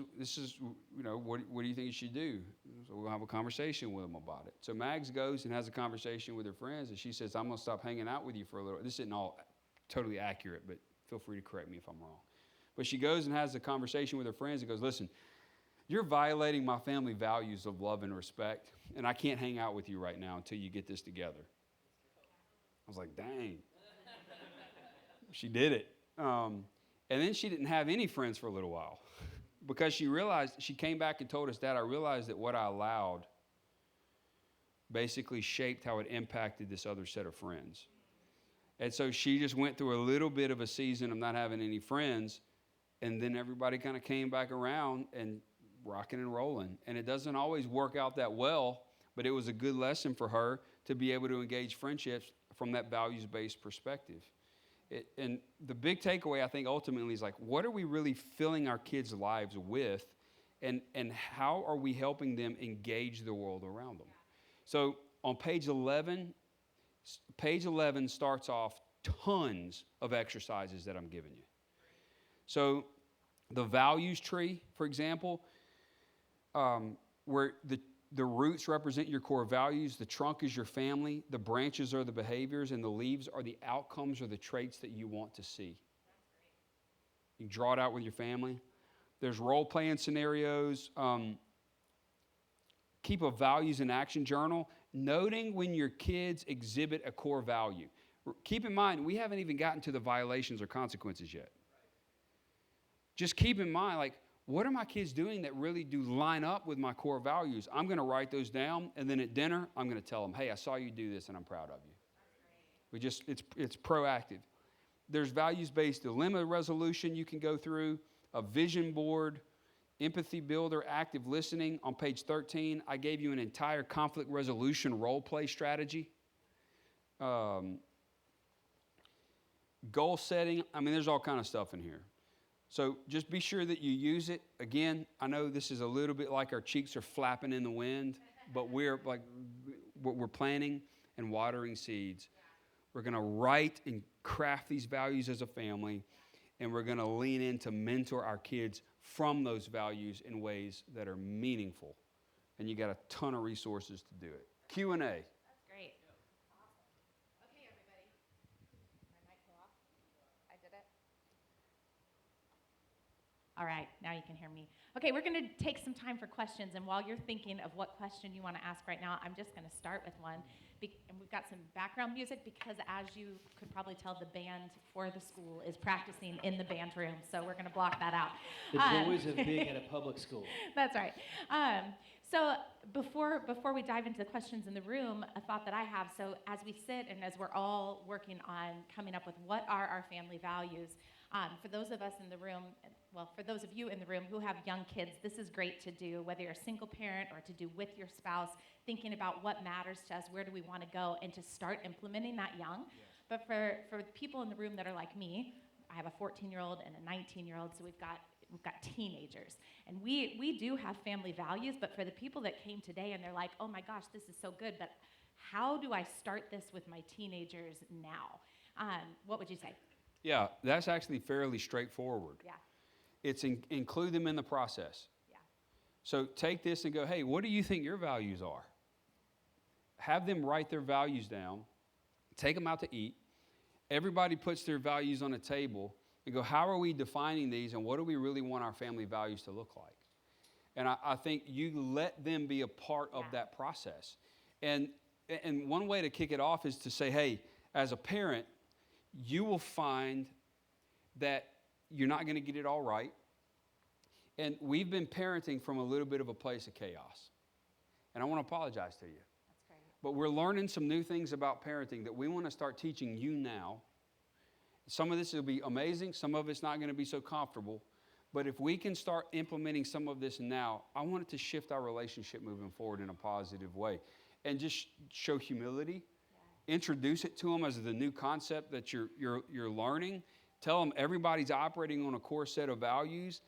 [SPEAKER 2] what do you think you should do? So we'll have a conversation with them about it. So Mags goes and has a conversation with her friends, and she says, I'm going to stop hanging out with you for a little. This isn't all totally accurate, but feel free to correct me if I'm wrong. But she goes and has a conversation with her friends and goes, listen, you're violating my family values of love and respect, and I can't hang out with you right now until you get this together. I was like, dang. She did it. And then she didn't have any friends for a little while because she realized, she came back and told us, Dad, I realized that what I allowed basically shaped how it impacted this other set of friends. And so she just went through a little bit of a season of not having any friends, and then everybody kind of came back around and rocking and rolling. And it doesn't always work out that well, but it was a good lesson for her to be able to engage friendships from that values-based perspective. And the big takeaway, I think, ultimately is like, what are we really filling our kids' lives with, and how are we helping them engage the world around them? So on page 11 starts off tons of exercises that I'm giving you. So the values tree, for example, where the roots represent your core values, the trunk is your family, the branches are the behaviors, and the leaves are the outcomes or the traits that you want to see. You draw it out with your family. There's role-playing scenarios. Keep a values and action journal, noting when your kids exhibit a core value. Keep in mind, we haven't even gotten to the violations or consequences yet. Just keep in mind, like, what are my kids doing that really do line up with my core values? I'm going to write those down, and then at dinner, I'm going to tell them, hey, I saw you do this, and I'm proud of you. It's proactive. There's values-based dilemma resolution you can go through, a vision board, empathy builder, active listening. On page 13, I gave you an entire conflict resolution role-play strategy. Goal setting. I mean, there's all kind of stuff in here. So just be sure that you use it. Again, I know this is a little bit like our cheeks are flapping in the wind, but we're planting and watering seeds. We're going to write and craft these values as a family, and we're going to lean in to mentor our kids from those values in ways that are meaningful. And you got a ton of resources to do it. Q&A.
[SPEAKER 3] That's great. Awesome. Okay, everybody. My mic go off? I did it. All right, now you can hear me. Okay, we're going to take some time for questions, and while you're thinking of what question you want to ask right now, I'm just going to start with one. And we've got some background music because, as you could probably tell, the band for the school is practicing in the band room, so we're going to block that out.
[SPEAKER 1] It's always a big at a public school.
[SPEAKER 3] That's right. So before we dive into the questions in the room, a thought that I have, so as we sit and as we're all working on coming up with what are our family values, for those of us in the room, well, for those of you in the room who have young kids, this is great to do, whether you're a single parent or to do with your spouse, thinking about what matters to us, where do we want to go, and to start implementing that young. Yes. But for people in the room that are like me, I have a 14-year-old and a 19-year-old, so we've got teenagers. And we do have family values, but for the people that came today and they're like, oh my gosh, this is so good, but how do I start this with my teenagers now? What would you say?
[SPEAKER 2] Yeah, that's actually fairly straightforward.
[SPEAKER 3] Yeah.
[SPEAKER 2] It's include them in the process.
[SPEAKER 3] Yeah.
[SPEAKER 2] So take this and go, hey, what do you think your values are? Have them write their values down. Take them out to eat. Everybody puts their values on a table and go, how are we defining these, and what do we really want our family values to look like? And I think you let them be a part of that process. And one way to kick it off is to say, hey, as a parent, you will find that you're not going to get it all right. And we've been parenting from a little bit of a place of chaos. And I want to apologize to you.
[SPEAKER 3] That's great.
[SPEAKER 2] But we're learning some new things about parenting that we want to start teaching you now. Some of this will be amazing. Some of it's not going to be so comfortable. But if we can start implementing some of this now, I want it to shift our relationship moving forward in a positive way. And just show humility. Yeah. Introduce it to them as the new concept that you're learning. Tell them everybody's operating on a core set of values,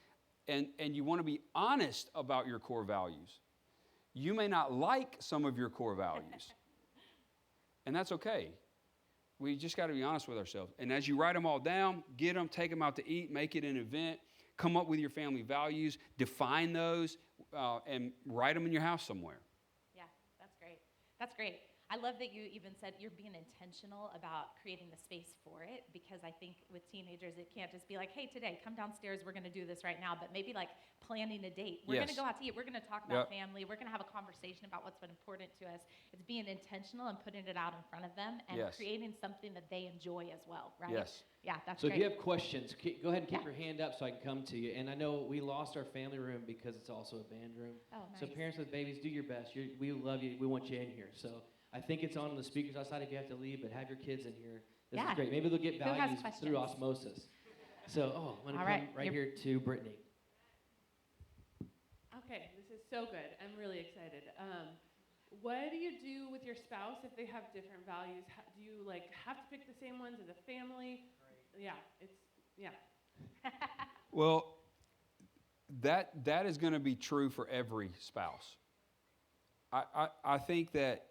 [SPEAKER 2] and you want to be honest about your core values. You may not like some of your core values, And that's okay. We just got to be honest with ourselves. And as you write them all down, get them, take them out to eat, make it an event, come up with your family values, define those, and write them in your house somewhere.
[SPEAKER 4] Yeah, that's great. That's great. I love that you even said you're being intentional about creating the space for it, because I think with teenagers, it can't just be like, hey, today, come downstairs, we're going to do this right now, but maybe like planning a date. We're going to go out to eat. We're going to talk about family. We're going to have a conversation about what's been important to us. It's being intentional and putting it out in front of them and creating something that they enjoy as well, right?
[SPEAKER 2] Yes.
[SPEAKER 4] Yeah, that's
[SPEAKER 1] so
[SPEAKER 4] great.
[SPEAKER 1] if you have questions, go ahead and keep your hand up so I can come to you. And I know we lost our family room because it's also a band room.
[SPEAKER 4] Oh, nice.
[SPEAKER 1] So parents with babies, do your best. We love you. We want you in here. So I think it's on the speakers outside if you have to leave, but have your kids in here. This is great. Maybe they'll get values through osmosis. So, I'm going to come right here to Brittany.
[SPEAKER 5] Okay, this is so good. I'm really excited. What do you do with your spouse if they have different values? Do you have to pick the same ones as a family? Right. Yeah,
[SPEAKER 2] Well, that is going to be true for every spouse. I think that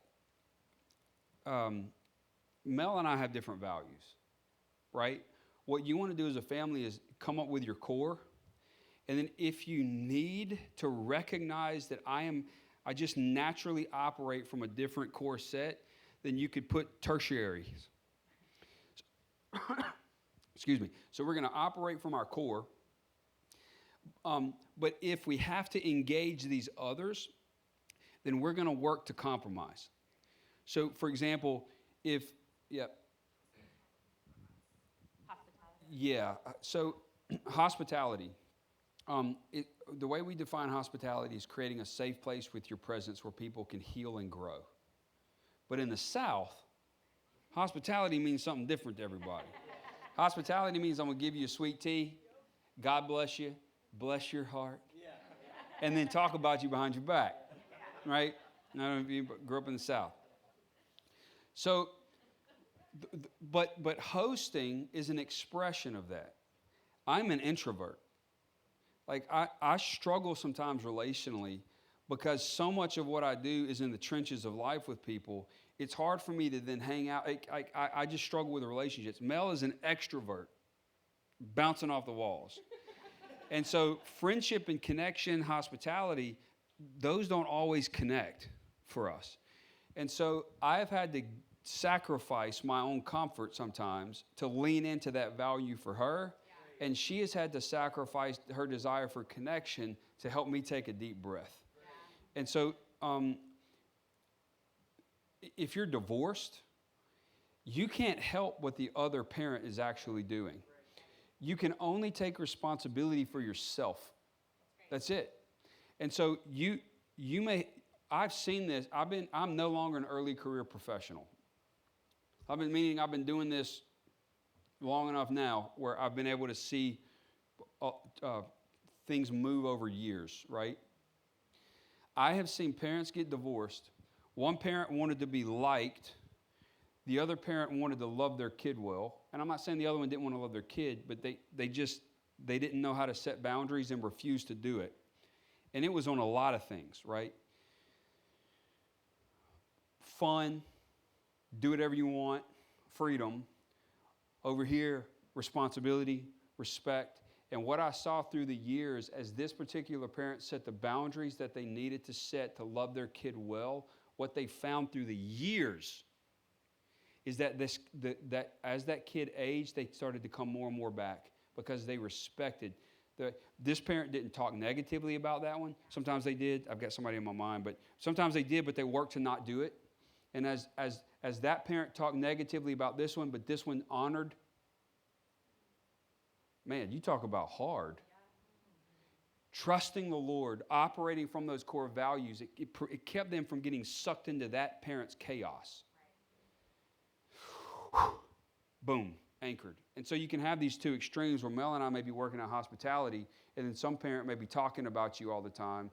[SPEAKER 2] Mel and I have different values, right? What you want to do as a family is come up with your core. And then if you need to recognize that I just naturally operate from a different core set, then you could put tertiaries. Excuse me. So we're going to operate from our core. But if we have to engage these others, then we're going to work to compromise. So, for example, so hospitality. The way we define hospitality is creating a safe place with your presence where people can heal and grow. But in the South, hospitality means something different to everybody. Hospitality means I'm going to give you a sweet tea, God bless you, bless your heart, and then talk about you behind your back, right? I don't know if you grew up in the South. So, but hosting is an expression of that. I'm an introvert. Like, I struggle sometimes relationally because so much of what I do is in the trenches of life with people. It's hard for me to then hang out. I just struggle with the relationships. Mel is an extrovert, bouncing off the walls. And so friendship and connection, hospitality, those don't always connect for us. And so I've had to sacrifice my own comfort sometimes to lean into that value for her. And she has had to sacrifice her desire for connection to help me take a deep breath. And so if you're divorced, you can't help what the other parent is actually doing. You can only take responsibility for yourself. That's it. And so you may, I've seen this. I'm no longer an early career professional. I've been doing this long enough now where I've been able to see things move over years, right? I have seen parents get divorced. One parent wanted to be liked. The other parent wanted to love their kid well. And I'm not saying the other one didn't want to love their kid, but they didn't know how to set boundaries and refused to do it. And it was on a lot of things, right? Fun, do whatever you want, freedom. Over here, responsibility, respect. And what I saw through the years as this particular parent set the boundaries that they needed to set to love their kid well, what they found through the years is that that as that kid aged, they started to come more and more back because they respected. This parent didn't talk negatively about that one. Sometimes they did. I've got somebody in my mind, but sometimes they did, but they worked to not do it. And as that parent talked negatively about this one, but this one honored, man, you talk about hard. Trusting the Lord, operating from those core values, it kept them from getting sucked into that parent's chaos. Boom, anchored. And so you can have these two extremes where Mel and I may be working at hospitality, and then some parent may be talking about you all the time,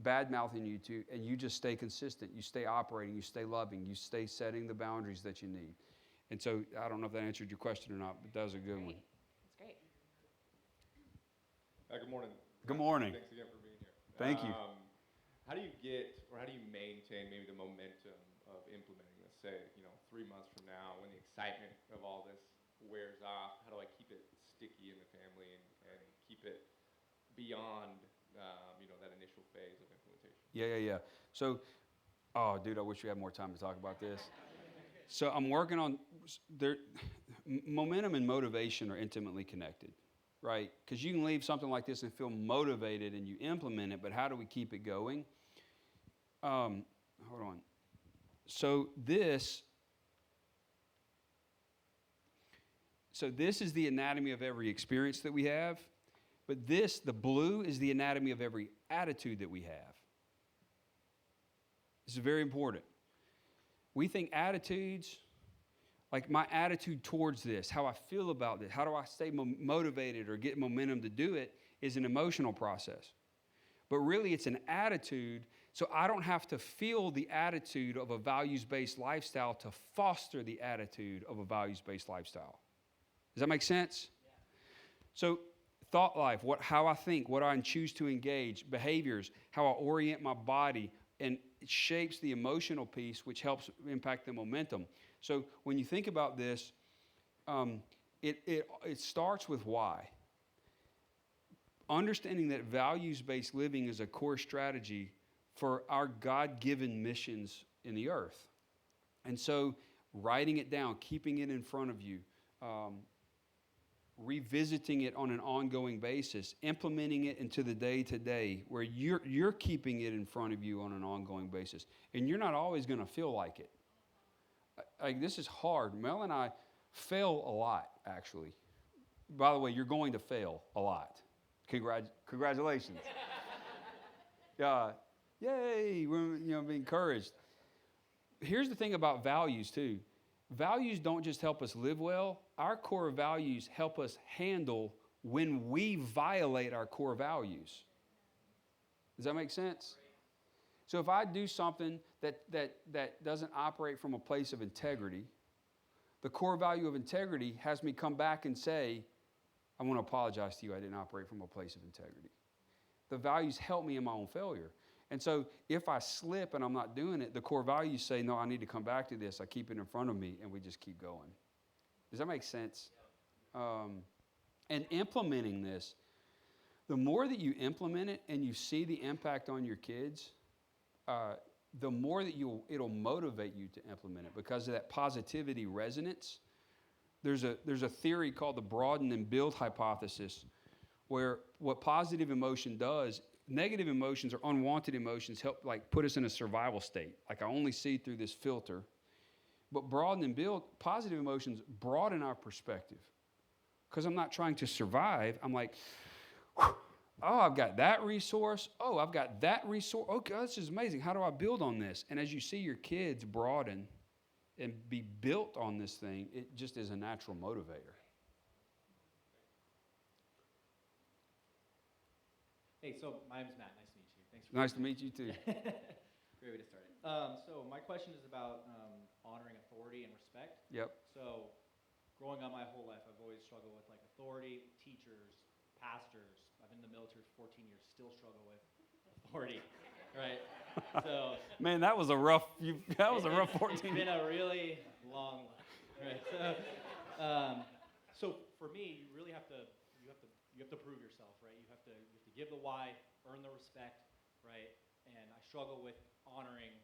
[SPEAKER 2] bad-mouthing you too, and you just stay consistent. You stay operating, you stay loving, you stay setting the boundaries that you need. And so I don't know if that answered your question or not, but that was a good one.
[SPEAKER 4] That's great.
[SPEAKER 6] Good morning.
[SPEAKER 2] Good morning.
[SPEAKER 6] Thanks again for being here.
[SPEAKER 2] Thank you.
[SPEAKER 6] How do you maintain maybe the momentum of implementing this? Say, 3 months from now, when the excitement of all this wears off, how do I keep it sticky in the family and keep it beyond, that initial phase of implementation?
[SPEAKER 2] Yeah. So, oh, dude, I wish we had more time to talk about this. So I'm working on momentum and motivation are intimately connected, right? Because you can leave something like this and feel motivated and you implement it, but how do we keep it going? Hold on. So this is the anatomy of every experience that we have, but the blue is the anatomy of every attitude that we have. This is very important. We think attitudes, like my attitude towards this, how I feel about this, how do I stay motivated or get momentum to do it, is an emotional process. But really, it's an attitude, so I don't have to feel the attitude of a values-based lifestyle to foster the attitude of a values-based lifestyle. Does that make sense? Yeah. So thought life, how I think, what I choose to engage, behaviors, how I orient my body, and it shapes the emotional piece, which helps impact the momentum. So when you think about this, it starts with why. Understanding that values-based living is a core strategy for our God-given missions in the earth. And so writing it down, keeping it in front of you, revisiting it on an ongoing basis, implementing it into the day-to-day where you're keeping it in front of you on an ongoing basis. And you're not always going to feel like it. Like, this is hard. Mel and I fail a lot, actually. By the way, you're going to fail a lot. Congratulations. Yay, we're be encouraged. Here's the thing about values, too. Values don't just help us live well. Our core values help us handle when we violate our core values. Does that make sense? So if I do something that doesn't operate from a place of integrity, the core value of integrity has me come back and say, I want to apologize to you, I didn't operate from a place of integrity. The values help me in my own failure. And so if I slip and I'm not doing it, the core values say, no, I need to come back to this. I keep it in front of me, and we just keep going. Does that make sense? And implementing this, the more that you implement it and you see the impact on your kids, the more that it'll motivate you to implement it because of that positivity resonance. There's a theory called the broaden and build hypothesis, where what positive emotion does, negative emotions or unwanted emotions help put us in a survival state. Like, I only see through this filter. But broaden and build, positive emotions broaden our perspective. Because I'm not trying to survive. I'm like, oh, I've got that resource. Oh, I've got that resource. Okay, this is amazing. How do I build on this? And as you see your kids broaden and be built on this thing, it just is a natural motivator.
[SPEAKER 1] Hey, so my name's Matt. Nice to meet you. Thanks for
[SPEAKER 2] Nice to meet you too.
[SPEAKER 1] Great way to start it. So my question is about honoring authority and respect.
[SPEAKER 2] Yep.
[SPEAKER 1] So growing up my whole life, I've always struggled with authority, teachers, pastors. I've been in the military for 14 years, still struggle with authority, right? So
[SPEAKER 2] man, that was a rough 14
[SPEAKER 1] It's been a really long life, right? So for me, you really have to prove yourself, right? You have to give the why, earn the respect, right? And I struggle with honoring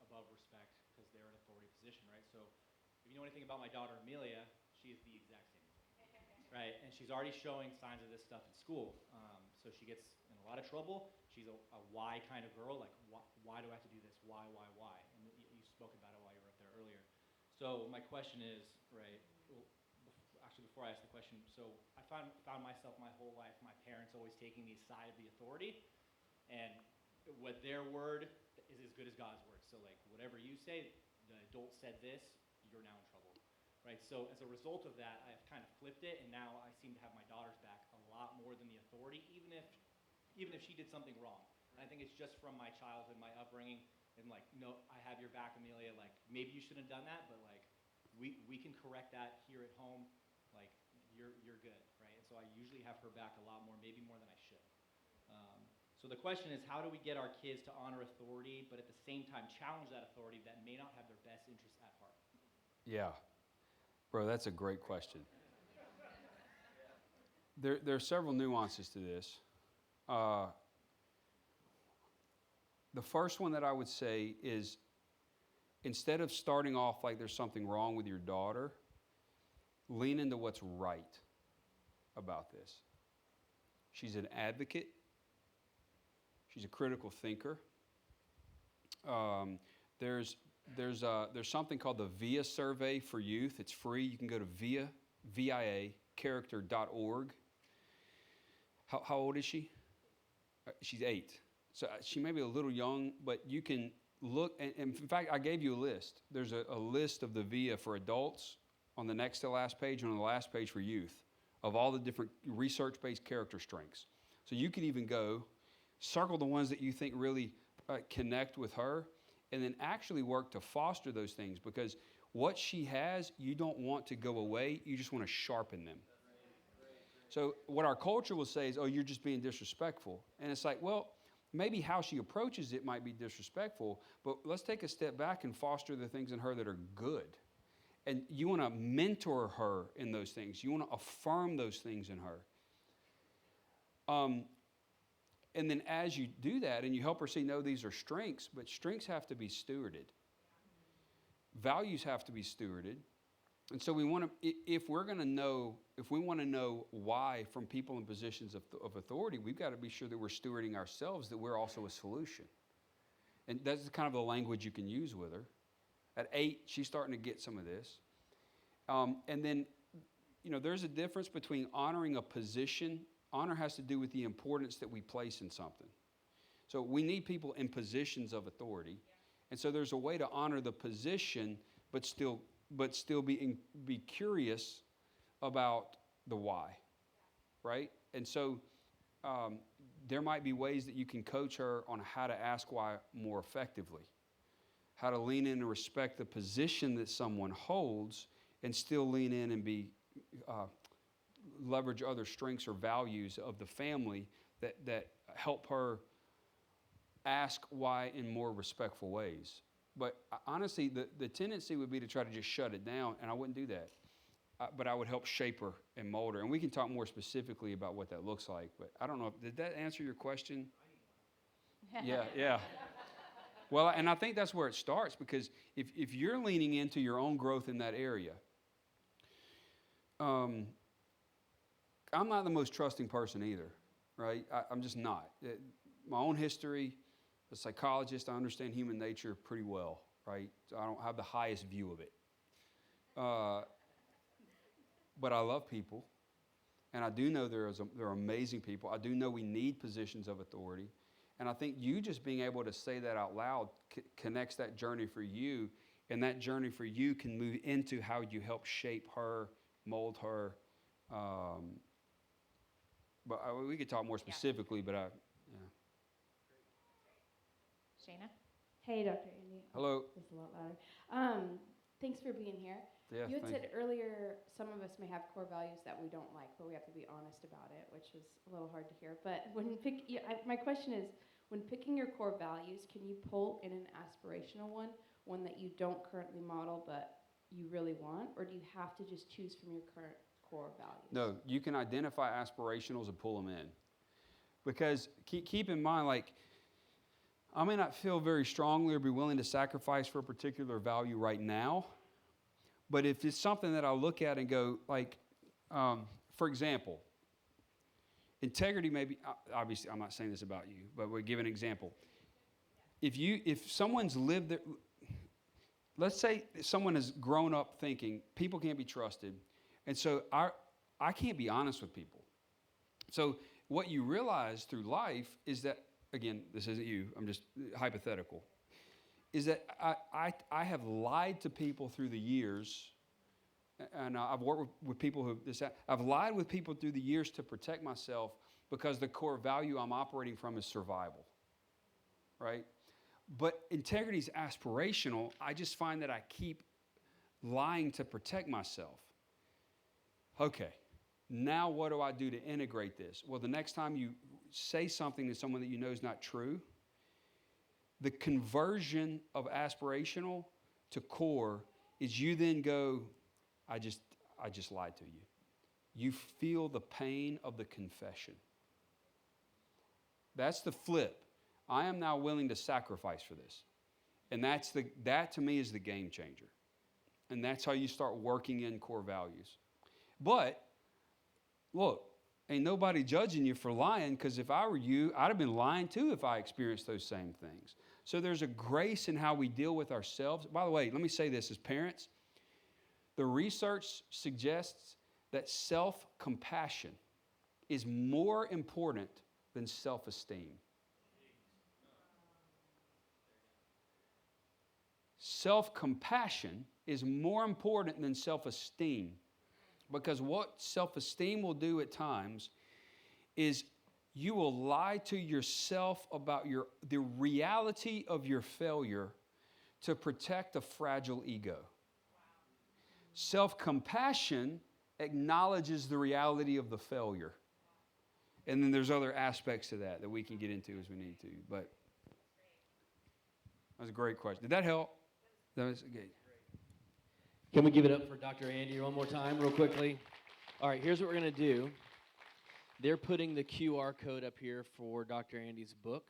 [SPEAKER 1] above respect because they're in authority position, right? So if you know anything about my daughter Amelia, she is the exact same as me, right? And she's already showing signs of this stuff in school. So she gets in a lot of trouble. She's a why kind of girl, why do I have to do this? Why? And you spoke about it while you were up there earlier. So my question is, right? Actually, before I ask the question, so I found myself my whole life, my parents always taking the side of the authority, and what their word is as good as God's word. So whatever you say, the adult said this, you're now in trouble, right? So as a result of that, I've kind of flipped it, and now I seem to have my daughter's back a lot more than the authority, even if she did something wrong. And I think it's just from my childhood, my upbringing, and no, I have your back, Amelia. Maybe you shouldn't have done that, but we can correct that here at home. You're good, right? And so I usually have her back a lot more, maybe more than I should. So the question is, how do we get our kids to honor authority, but at the same time challenge that authority that may not have their best interests at heart?
[SPEAKER 2] Yeah. Bro, that's a great question. There are several nuances to this. The first one that I would say is, instead of starting off like there's something wrong with your daughter, lean into what's right about this. She's an advocate. She's a critical thinker. There's something called the VIA survey for youth. It's free. You can go to VIA-character.org. How old is she? She's 8. So she may be a little young, but you can look. And in fact, I gave you a list. There's a list of the VIA for adults on the next to last page and on the last page for youth of all the different research-based character strengths. So you could even go circle the ones that you think really connect with her, and then actually work to foster those things, because what she has, you don't want to go away. You just want to sharpen them. So what our culture will say is, oh, you're just being disrespectful. And it's like, well, maybe how she approaches it might be disrespectful, but let's take a step back and foster the things in her that are good. And you want to mentor her in those things. You want to affirm those things in her. And then as you do that and you help her see, no, these are strengths, but strengths have to be stewarded. Values have to be stewarded. And so we want to, if we want to know why from people in positions of authority, we've got to be sure that we're stewarding ourselves, that we're also a solution. And that's kind of the language you can use with her. At 8, she's starting to get some of this. And then, there's a difference between honoring a position. Honor has to do with the importance that we place in something. So we need people in positions of authority. And so there's a way to honor the position, but still be curious about the why, right? And so there might be ways that you can coach her on how to ask why more effectively, how to lean in and respect the position that someone holds and still lean in and leverage other strengths or values of the family that help her ask why in more respectful ways. But honestly, the tendency would be to try to just shut it down, and I wouldn't do that. But I would help shape her and mold her. And we can talk more specifically about what that looks like. But I don't know, did that answer your question? Yeah. Well, and I think that's where it starts, because if you're leaning into your own growth in that area, I'm not the most trusting person either, right? I'm just not. My own history, as a psychologist, I understand human nature pretty well, right? So I don't have the highest view of it. But I love people, and I do know there are amazing people. I do know we need positions of authority, and I think you just being able to say that out loud connects that journey for you, and that journey for you can move into how you help shape her, mold her. But we could talk more specifically, but
[SPEAKER 4] Shayna?
[SPEAKER 7] Hey, Dr. Andy.
[SPEAKER 2] Hello.
[SPEAKER 7] This is a lot louder. Thanks for being here.
[SPEAKER 2] Yeah,
[SPEAKER 7] you had said earlier some of us may have core values that we don't like, but we have to be honest about it, which is a little hard to hear. But my question is, when picking your core values, can you pull in an aspirational one that you don't currently model but you really want, or do you have to just choose from your current core values?
[SPEAKER 2] No, you can identify aspirationals and pull them in. Because keep in mind, like, I may not feel very strongly or be willing to sacrifice for a particular value right now, but if it's something that I look at and go, like, for example, integrity may be, obviously I'm not saying this about you, but we'll give an example. If someone's lived there, let's say someone has grown up thinking people can't be trusted, and so I can't be honest with people. So what you realize through life is that, again, this isn't you, I'm just hypothetical, is that I have lied to people through the years, and I've worked with people I've lied with people through the years to protect myself because the core value I'm operating from is survival, right? But integrity is aspirational. I just find that I keep lying to protect myself. Okay, now what do I do to integrate this? Well, the next time you say something to someone that you know is not true, the conversion of aspirational to core is you then go, I just lied to you. You feel the pain of the confession. That's the flip. I am now willing to sacrifice for this. And that to me is the game changer. And that's how you start working in core values. But, look, ain't nobody judging you for lying, because if I were you, I'd have been lying too if I experienced those same things. So there's a grace in how we deal with ourselves. By the way, let me say this as parents. The research suggests that self-compassion is more important than self-esteem. Self-compassion is more important than self-esteem, because what self-esteem will do at times is you will lie to yourself about the reality of your failure to protect a fragile ego. Self-compassion acknowledges the reality of the failure. And then there's other aspects to that we can get into as we need to. But that was a great question. Did that help? That was good.
[SPEAKER 1] Can we give it up for Dr. Andy one more time real quickly? All right, here's what we're going to do. They're putting the QR code up here for Dr. Andy's book,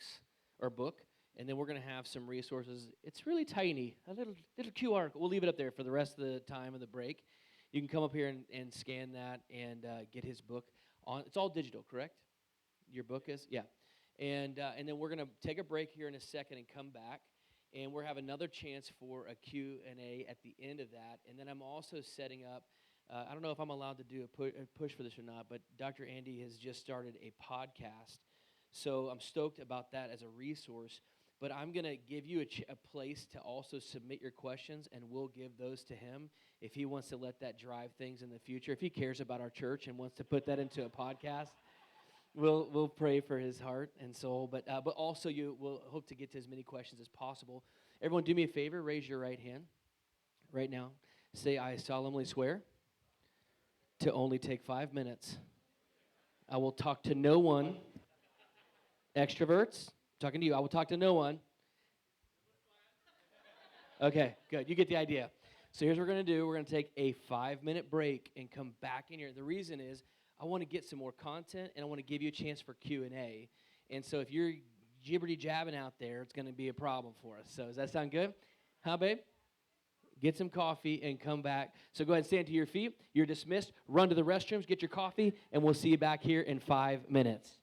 [SPEAKER 1] and then we're going to have some resources. It's really tiny, a little QR. We'll leave it up there for the rest of the time of the break. You can come up here and scan that and get his book. It's all digital, correct? Your book is? Yeah. And then we're going to take a break here in a second and come back. And we'll have another chance for a Q&A at the end of that. And then I'm also setting up, I don't know if I'm allowed to do a push for this or not, but Dr. Andy has just started a podcast. So I'm stoked about that as a resource. But I'm going to give you a place to also submit your questions, and we'll give those to him if he wants to let that drive things in the future. If he cares about our church and wants to put that into a podcast, we'll pray for his heart and soul. But also we'll hope to get to as many questions as possible. Everyone, do me a favor. Raise your right hand right now. Say, I solemnly swear to only take 5 minutes. I will talk to no one. Extroverts, talking to you. I will talk to no one. Okay, good. You get the idea. So here's what we're going to do. We're going to take a 5-minute break and come back in here. The reason is I want to get some more content, and I want to give you a chance for Q&A. And so if you're jibberty-jabbing out there, it's going to be a problem for us. So does that sound good? Huh, babe? Get some coffee and come back. So go ahead and stand to your feet. You're dismissed. Run to the restrooms, get your coffee, and we'll see you back here in 5 minutes.